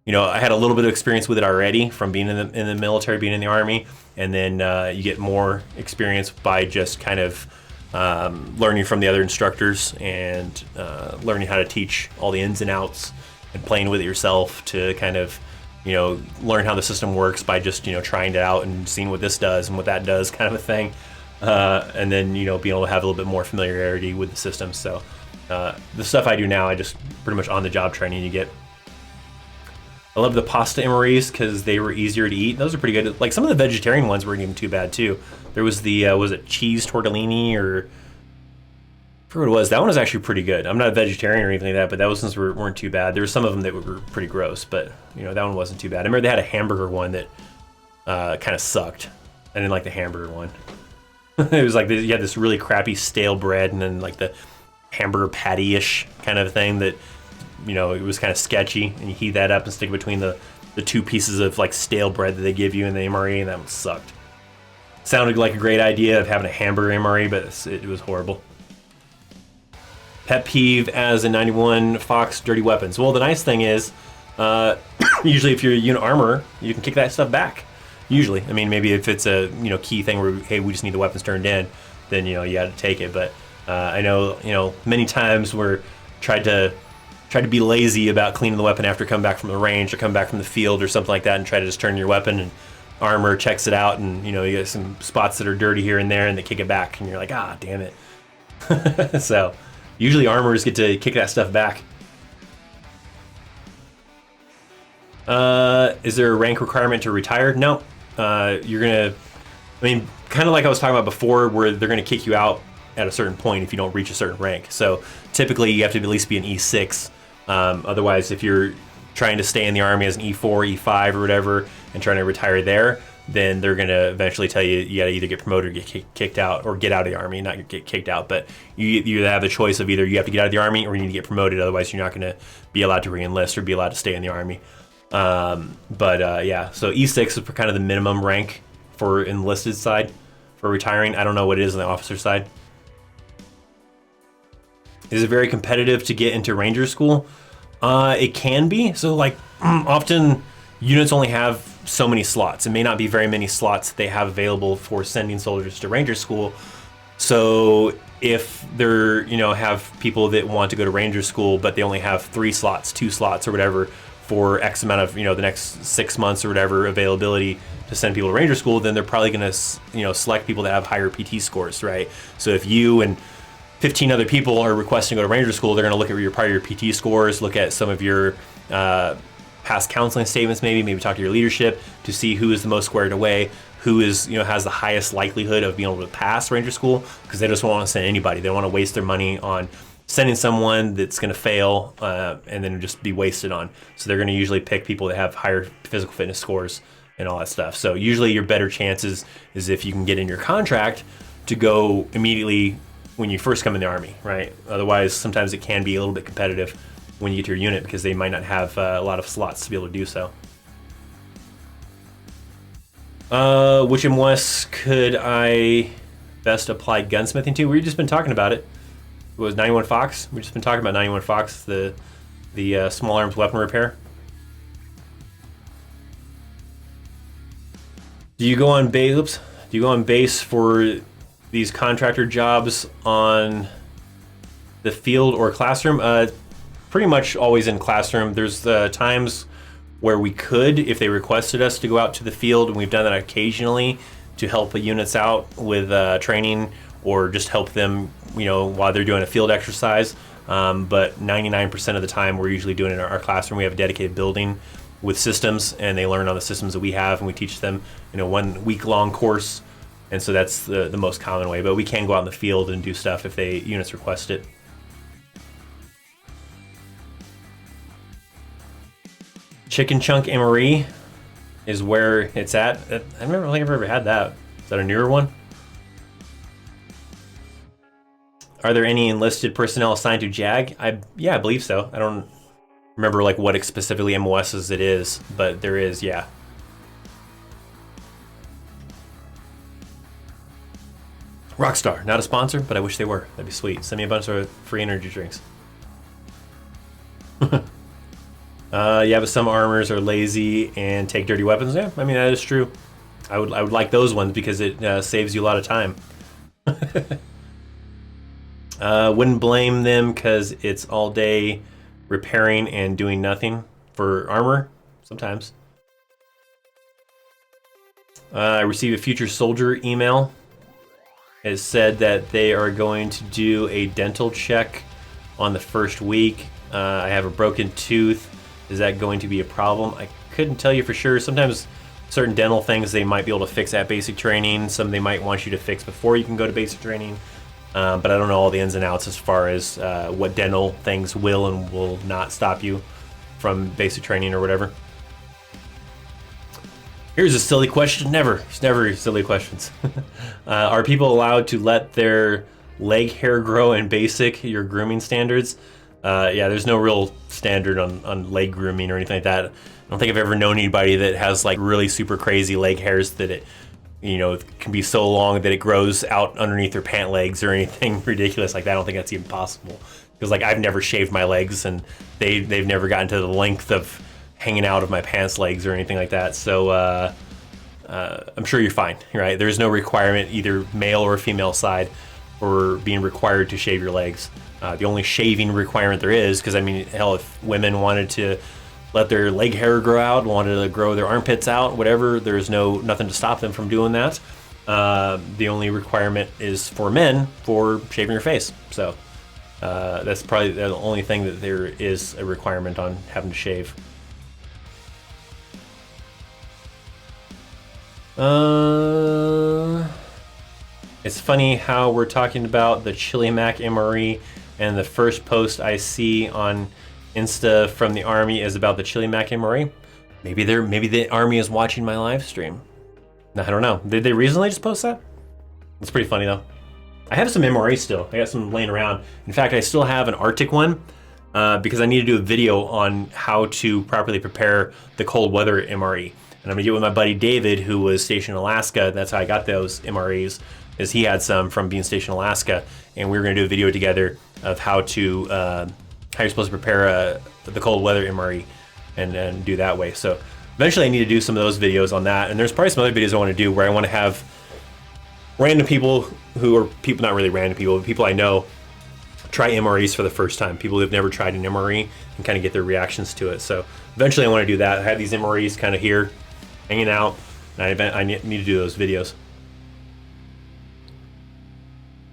I had a little bit of experience with it already from being in the military, being in the Army, and then you get more experience by just kind of learning from the other instructors and learning how to teach all the ins and outs and playing with it yourself to kind of learn how the system works by just trying it out and seeing what this does and what that does, kind of a thing, and then being able to have a little bit more familiarity with the system. So the stuff I do now, I just pretty much on the job training you get. I love the pasta MREs because they were easier to eat. Those are pretty good. Like some of the vegetarian ones weren't even too bad too. There was the was it cheese tortellini or I forget what it was. That one was actually pretty good. I'm not a vegetarian or anything like that, but those ones weren't too bad. There were some of them that were pretty gross, but that one wasn't too bad. I remember they had a hamburger one that kind of sucked. I didn't like the hamburger one. It was like you had this really crappy stale bread and then like the hamburger patty-ish kind of thing that it was kind of sketchy, and you heat that up and stick it between the 2 pieces of like stale bread that they give you in the MRE, and that one sucked. Sounded like a great idea of having a hamburger MRE, but it was horrible. Pet peeve as a 91 Fox dirty weapons. Well, the nice thing is, usually if you're a unit armorer, you can kick that stuff back. Usually, I mean, maybe if it's a key thing where hey, we just need the weapons turned in, then you got to take it. But I know many times we're tried to be lazy about cleaning the weapon after coming back from the range or come back from the field or something like that, and try to just turn your weapon, and armor checks it out, and you get some spots that are dirty here and there, and they kick it back, and you're like, ah, damn it. So usually armorers get to kick that stuff back. Is there a rank requirement to retire? No. You're gonna, kind of like I was talking about before, where they're gonna kick you out at a certain point if you don't reach a certain rank. So typically you have to at least be an E6. Otherwise, if you're trying to stay in the Army as an E4, E5 or whatever, and trying to retire there, then they're going to eventually tell you you got to either get promoted or get kicked out, or get out of the Army. Not get kicked out, but you have the choice of either you have to get out of the Army or you need to get promoted. Otherwise, you're not going to be allowed to re-enlist or be allowed to stay in the Army. Yeah, so E6 is kind of the minimum rank for enlisted side for retiring. I don't know what it is on the officer side. Is it very competitive to get into Ranger School? It can be. So like often units only have so many slots. It may not be very many slots they have available for sending soldiers to Ranger School. So if they're, have people that want to go to Ranger School, but they only have 3 slots, 2 slots or whatever for X amount of, the next 6 months or whatever availability to send people to Ranger School, then they're probably going to, select people that have higher PT scores, right? So if you and 15 other people are requesting to go to Ranger School, they're going to look at your PT scores, look at some of your past counseling statements, maybe talk to your leadership to see who is the most squared away, who is has the highest likelihood of being able to pass Ranger School, because they just don't want to send anybody. They don't want to waste their money on sending someone that's going to fail and then just be wasted on. So they're going to usually pick people that have higher physical fitness scores and all that stuff. So usually your better chances is if you can get in your contract to go immediately when you first come in the Army, right? Otherwise, sometimes it can be a little bit competitive when you get to your unit because they might not have a lot of slots to be able to do so. Which MOS could I best apply gunsmithing to? We've just been talking about it. It was 91 Fox. We've just been talking about 91 Fox, the small arms weapon repair. Do you go on base? Oops. Do you go on base for these contractor jobs on the field or classroom? Pretty much always in classroom. There's times where we could, if they requested us to go out to the field, and we've done that occasionally to help the units out with training or just help them, while they're doing a field exercise. But 99% of the time, we're usually doing it in our classroom. We have a dedicated building with systems, and they learn on the systems that we have, and we teach them, 1 week-long course. And so that's the most common way. But we can go out in the field and do stuff if units request it. Chicken Chunk MRE is where it's at. I don't think I've ever had that. Is that a newer one? Are there any enlisted personnel assigned to JAG? Yeah, I believe so. I don't remember what specifically MOSs it is, but there is, yeah. Rockstar, not a sponsor, but I wish they were. That'd be sweet. Send me a bunch of free energy drinks. Yeah, but some armors are lazy and take dirty weapons. Yeah, I mean, that is true. I would like those ones because it saves you a lot of time. Wouldn't blame them because it's all day repairing and doing nothing for armor sometimes. I received a future soldier email. It said that they are going to do a dental check on the first week. I have a broken tooth. Is that going to be a problem? I couldn't tell you for sure. Sometimes certain dental things they might be able to fix at basic training. Some they might want you to fix before you can go to basic training. But I don't know all the ins and outs as far as what dental things will and will not stop you from basic training or whatever. Here's a silly question. It's never silly questions. Are people allowed to let their leg hair grow in basic, your grooming standards? Yeah, there's no real standard on leg grooming or anything like that. I don't think I've ever known anybody that has really super crazy leg hairs that it can be so long that it grows out underneath their pant legs or anything ridiculous like that. I don't think that's even possible. Because I've never shaved my legs and they've never gotten to the length of hanging out of my pants legs or anything like that. So I'm sure you're fine, right? There's no requirement, either male or female side, for being required to shave your legs. The only shaving requirement there is, because hell, if women wanted to let their leg hair grow out, wanted to grow their armpits out, whatever, there's nothing to stop them from doing that. The only requirement is for men for shaving your face. So that's probably the only thing that there is a requirement on having to shave. It's funny how we're talking about the Chili Mac MRE, and the first post I see on Insta from the Army is about the Chili Mac MRE. Maybe the Army is watching my live stream. I don't know. Did they recently just post that? It's pretty funny though. I have some MRE still. I got some laying around. In fact, I still have an Arctic one because I need to do a video on how to properly prepare the cold weather MRE. And I'm gonna get with my buddy David, who was stationed in Alaska. That's how I got those MREs, is he had some from being stationed in Alaska, and we were gonna do a video together of how you're supposed to prepare the cold weather MRE and do that way. So eventually I need to do some of those videos on that, and there's probably some other videos I want to do where I want to have random people not really random people, but people I know try MREs for the first time, people who've never tried an MRE, and kind of get their reactions to it. So eventually I want to do that. I have these MREs kind of here hanging out, and I need to do those videos.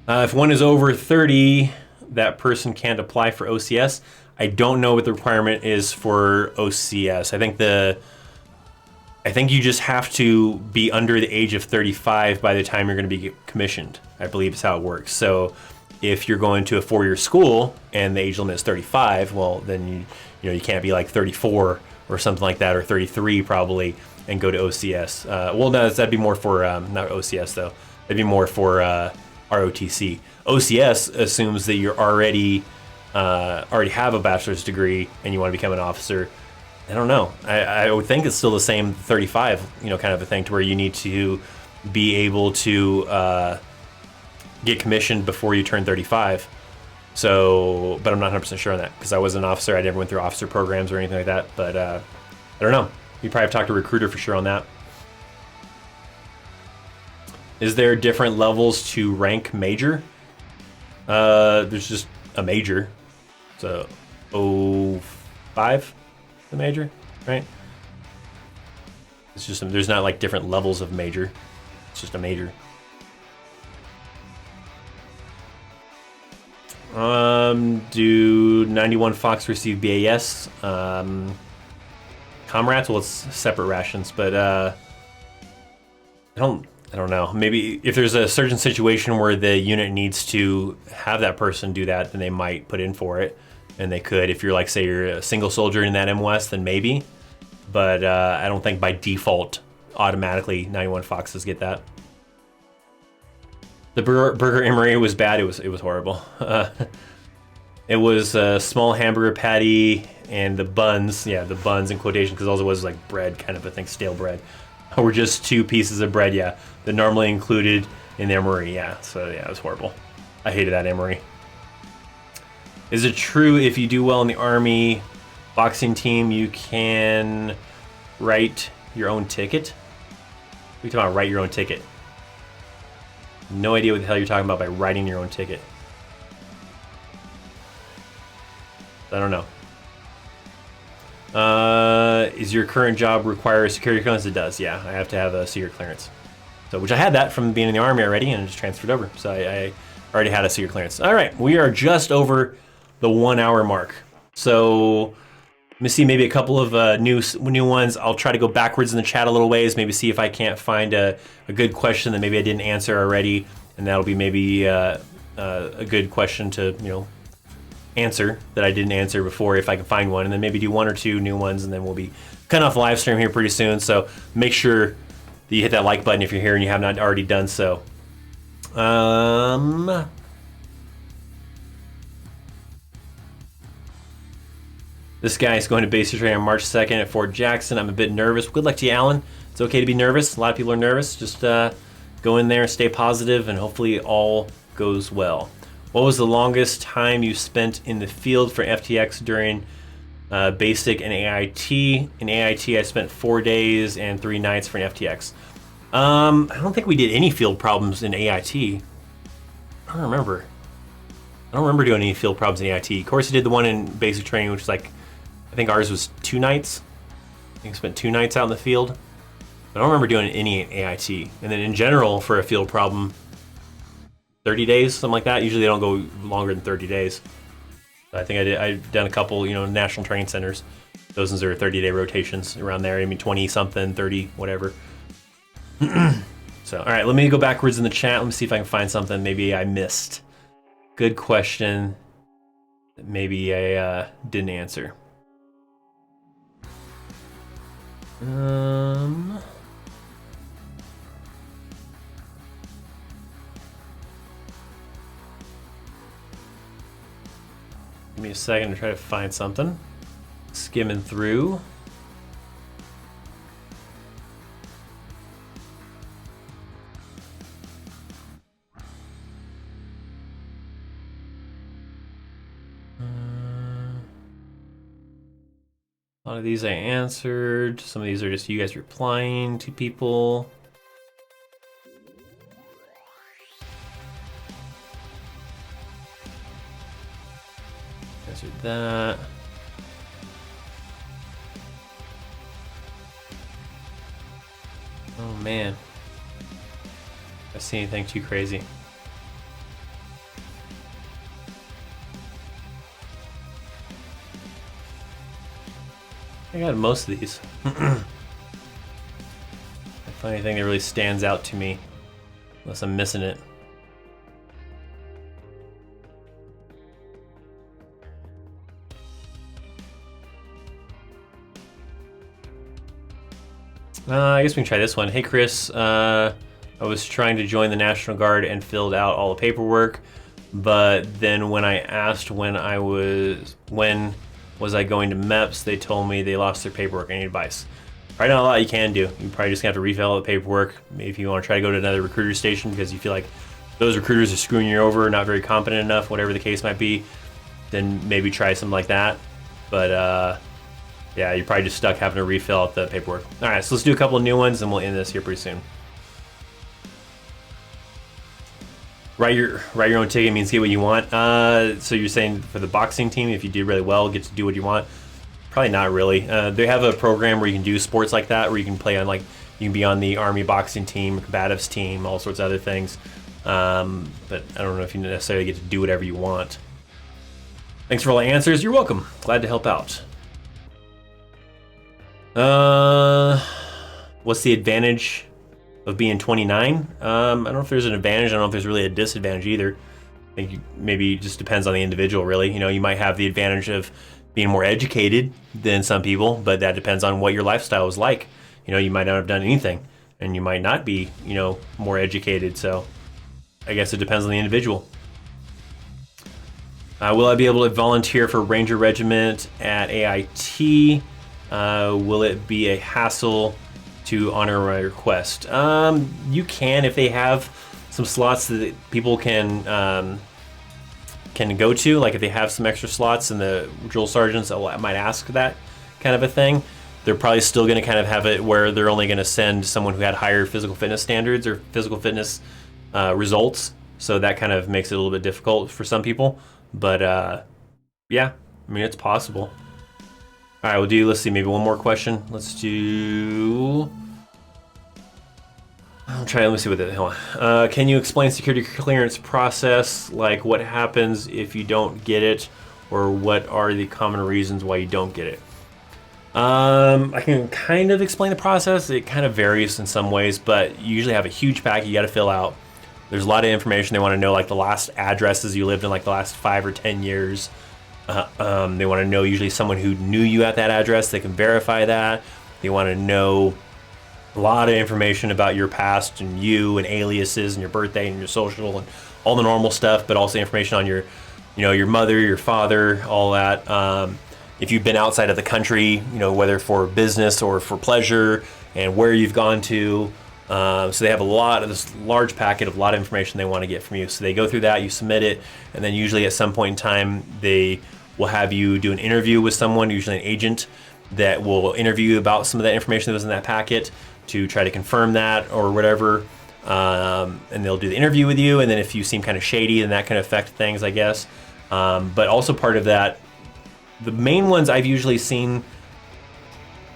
If one is over 30, that person can't apply for OCS. I don't know what the requirement is for OCS. I think you just have to be under the age of 35 by the time you're going to be commissioned, I believe is how it works. So if you're going to a 4-year school and the age limit is 35, well, then you can't be like 34 or something like that, or 33 probably, and go to OCS. Well, no, that'd be more for, not OCS though. That'd be more for ROTC. OCS assumes that you're already have a bachelor's degree and you want to become an officer. I don't know. I would think it's still the same 35, kind of a thing, to where you need to be able to get commissioned before you turn 35. So, but I'm not 100% sure on that because I wasn't an officer. I never went through officer programs or anything like that. But I don't know. You probably have to talk to a recruiter for sure on that. Is there different levels to rank major? There's just a major. So 05, the major, right? It's just there's not like different levels of major. It's just a major. Do 91 Fox receive BAS? Comrades? Well, it's separate rations, but I don't know. Maybe if there's a certain situation where the unit needs to have that person do that, then they might put in for it, and they could. If you're like, say, you're a single soldier in that MOS, then maybe. But I don't think by default automatically 91 Foxes get that. The burger MRE was bad. It was horrible. It was a small hamburger patty and the buns. Yeah, the buns in quotation, because all it was like bread, kind of, I think, stale bread. Were just 2 pieces of bread, yeah, that normally included in the MRE, yeah. So yeah, it was horrible. I hated that MRE. Is it true if you do well in the Army boxing team, you can write your own ticket? What are you talking about, write your own ticket? No idea what the hell you're talking about by writing your own ticket. I don't know. Is your current job require a security clearance? It does, yeah. I have to have a secret clearance. So, which I had that from being in the Army already, and it just transferred over. So I already had a secret clearance. All right, we are just over the 1 hour mark. So let me see, maybe a couple of new ones. I'll try to go backwards in the chat a little ways, maybe see if I can't find a good question that maybe I didn't answer already, and that'll be maybe a good question to answer that I didn't answer before, if I can find one, and then maybe do 1 or 2 new ones, and then we'll be cutting off the live stream here pretty soon. So make sure that you hit that like button if you're here and you have not already done so. This guy is going to basic training on March 2nd at Fort Jackson. I'm a bit nervous. Good luck to you, Alan. It's okay to be nervous. A lot of people are nervous. Just go in there, stay positive, and hopefully all goes well. What was the longest time you spent in the field for FTX during basic and AIT? In AIT, I spent 4 days and 3 nights for an FTX. I don't think we did any field problems in AIT. I don't remember. I don't remember doing any field problems in AIT. Of course, I did the one in basic training, which was like, I think ours was 2 nights. I think I spent 2 nights out in the field. But I don't remember doing any AIT. And then in general, for a field problem, 30 days, something like that. Usually they don't go longer than 30 days. I think I've done a couple, national training centers. Those ones are 30-day rotations around there. I mean, 20 something, 30, whatever. So, all right, let me go backwards in the chat. Let me see if I can find something maybe I missed. Good question that maybe I didn't answer. Give me a second to try to find something. Skimming through. A lot of these I answered. Some of these are just you guys replying to people. Answered that. Oh man. I see anything too crazy. I got most of these. I find anything that really stands out to me, unless I'm missing it. I guess we can try this one. Hey Chris, I was trying to join the National Guard and filled out all the paperwork, but then when I asked when was I going to MEPS, they told me they lost their paperwork. Any advice? Probably not a lot you can do. You probably just have to refill all the paperwork. Maybe if you want to try to go to another recruiter station because you feel like those recruiters are screwing you over, not very competent enough, whatever the case might be, then maybe try something like that. But yeah, you're probably just stuck having to refill out the paperwork. All right, so let's do a couple of new ones and we'll end this here pretty soon. Write your own ticket means get what you want. So you're saying for the boxing team, if you did really well, get to do what you want? Probably not really. They have a program where you can do sports like that, where you can play on you can be on the Army boxing team, combatives team, all sorts of other things. But I don't know if you necessarily get to do whatever you want. Thanks for all the answers. You're welcome. Glad to help out. What's the advantage of being 29? I don't know if there's an advantage. I don't know if there's really a disadvantage either. I think maybe it just depends on the individual, really. You know, you might have the advantage of being more educated than some people, but that depends on what your lifestyle is like. You know, you might not have done anything, and you might not be, you know, more educated. So I guess it depends on the individual. Will I be able to volunteer for Ranger Regiment at AIT? Will it be a hassle to honor my request? You can, if they have some slots that people can go to, like if they have some extra slots and the drill sergeants might ask that kind of a thing. They're probably still going to kind of have it where they're only going to send someone who had higher physical fitness standards or physical fitness results. So that kind of makes it a little bit difficult for some people. But yeah, I mean, it's possible. All right, let's see, maybe one more question. Let's do... let me see what the hell. Can you explain security clearance process? Like what happens if you don't get it, or what are the common reasons why you don't get it? I can kind of explain the process. It kind of varies in some ways, but you usually have a huge packet you got to fill out. There's a lot of information they want to know, like the last addresses you lived in, like the last 5 or 10 years. They want to know usually someone who knew you at that address. They can verify that. They want to know a lot of information about your past and you and aliases and your birthday and your social and all the normal stuff, but also information on your, you know, your mother, your father, all that. If you've been outside of the country, you know, whether for business or for pleasure, and where you've gone to. So they have this large packet of a lot of information they want to get from you. So they go through that, you submit it, and then usually at some point in time, they will have you do an interview with someone, usually an agent, that will interview you about some of that information that was in that packet to try to confirm that or whatever. And they'll do the interview with you, and then if you seem kind of shady, then that can affect things, I guess. But also part of that, the main ones I've usually seen,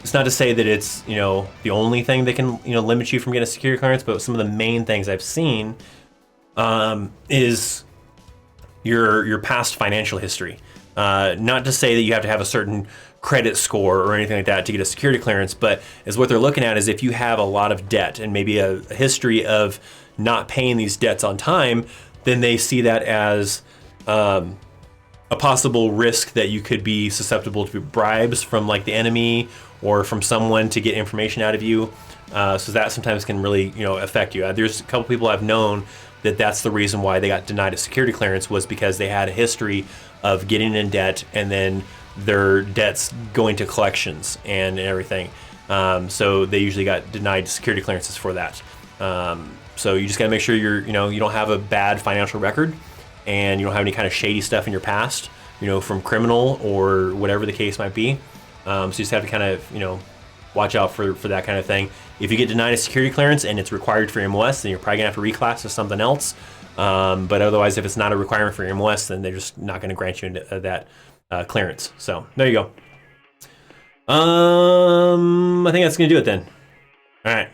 it's not to say that it's, you know, the only thing that can, you know, limit you from getting a security clearance, but some of the main things I've seen is your past financial history. Not to say that you have to have a certain credit score or anything like that to get a security clearance, but as what they're looking at is if you have a lot of debt and maybe a history of not paying these debts on time, then they see that as a possible risk that you could be susceptible to bribes from like the enemy or from someone to get information out of you. So that sometimes can really, affect you. There's a couple people I've known that's the reason why they got denied a security clearance, was because they had a history of getting in debt and then their debts going to collections and everything. So they usually got denied security clearances for that. So you just got to make sure you don't have a bad financial record and you don't have any kind of shady stuff in your past, from criminal or whatever the case might be. So you just have to kind of, watch out for that kind of thing. If you get denied a security clearance and it's required for your MOS, then you're probably gonna have to reclass to something else. But otherwise, if it's not a requirement for your MOS, then they're just not gonna grant you that clearance. So there you go. I think that's gonna do it then. All right,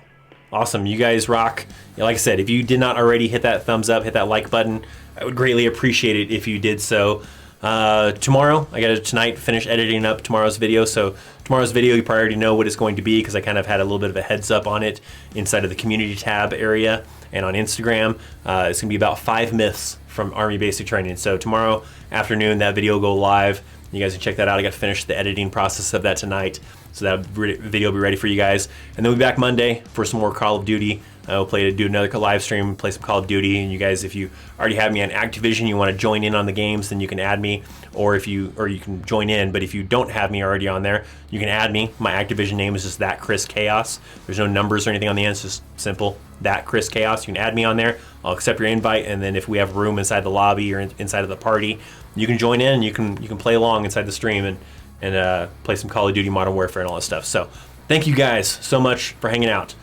awesome. You guys rock. Like I said, if you did not already hit that thumbs up, hit that like button, I would greatly appreciate it if you did so. Tomorrow, I gotta tonight finish editing up tomorrow's video. So tomorrow's video, you probably already know what it's going to be because I kind of had a little bit of a heads up on it inside of the community tab area and on Instagram. It's gonna be about 5 myths from Army basic training. So tomorrow afternoon, that video will go live. You guys can check that out. I got to finish the editing process of that tonight. So that video will be ready for you guys. And then we'll be back Monday for some more Call of Duty. We'll do another live stream, play some Call of Duty. And you guys, if you already have me on Activision, you want to join in on the games, then you can add me. Or you can join in. But if you don't have me already on there, you can add me. My Activision name is just ThatChrisChaos. There's no numbers or anything on the end. It's just simple, ThatChrisChaos. You can add me on there. I'll accept your invite. And then if we have room inside the lobby or inside of the party, you can join in and you can play along inside the stream and play some Call of Duty Modern Warfare and all that stuff. So thank you guys so much for hanging out.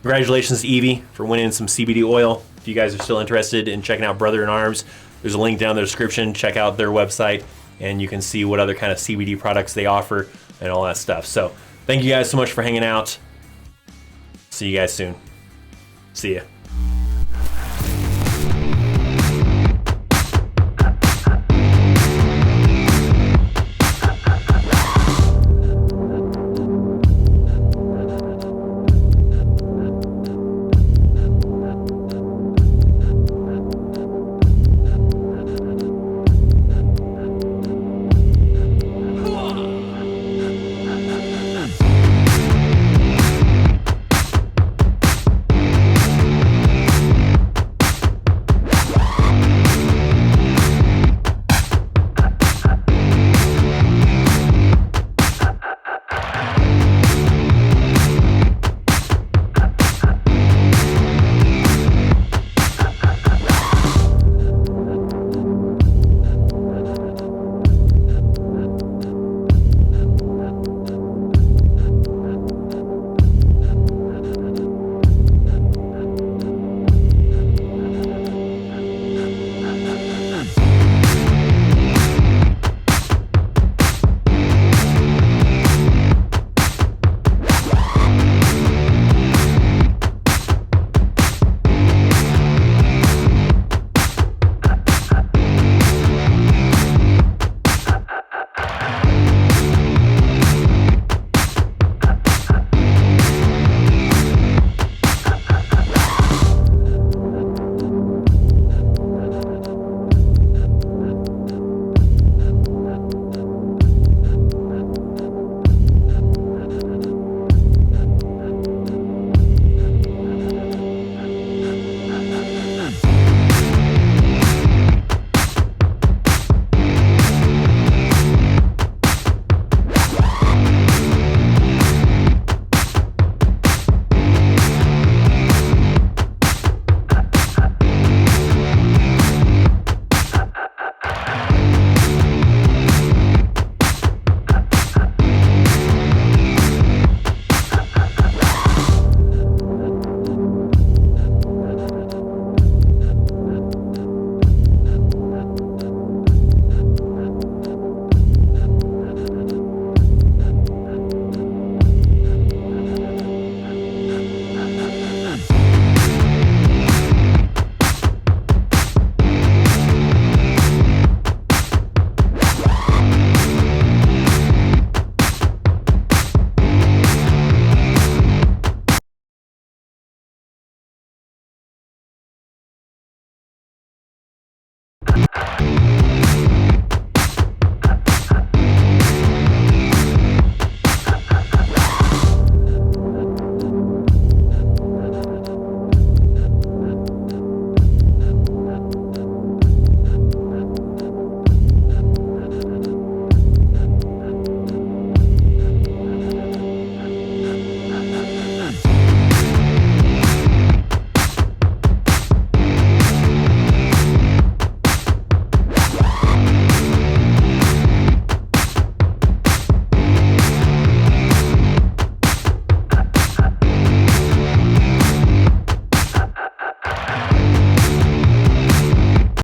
Congratulations to Evie for winning some CBD oil. If you guys are still interested in checking out Brother in Arms, there's a link down in the description. Check out their website and you can see what other kind of CBD products they offer and all that stuff. So thank you guys so much for hanging out. See you guys soon. See ya.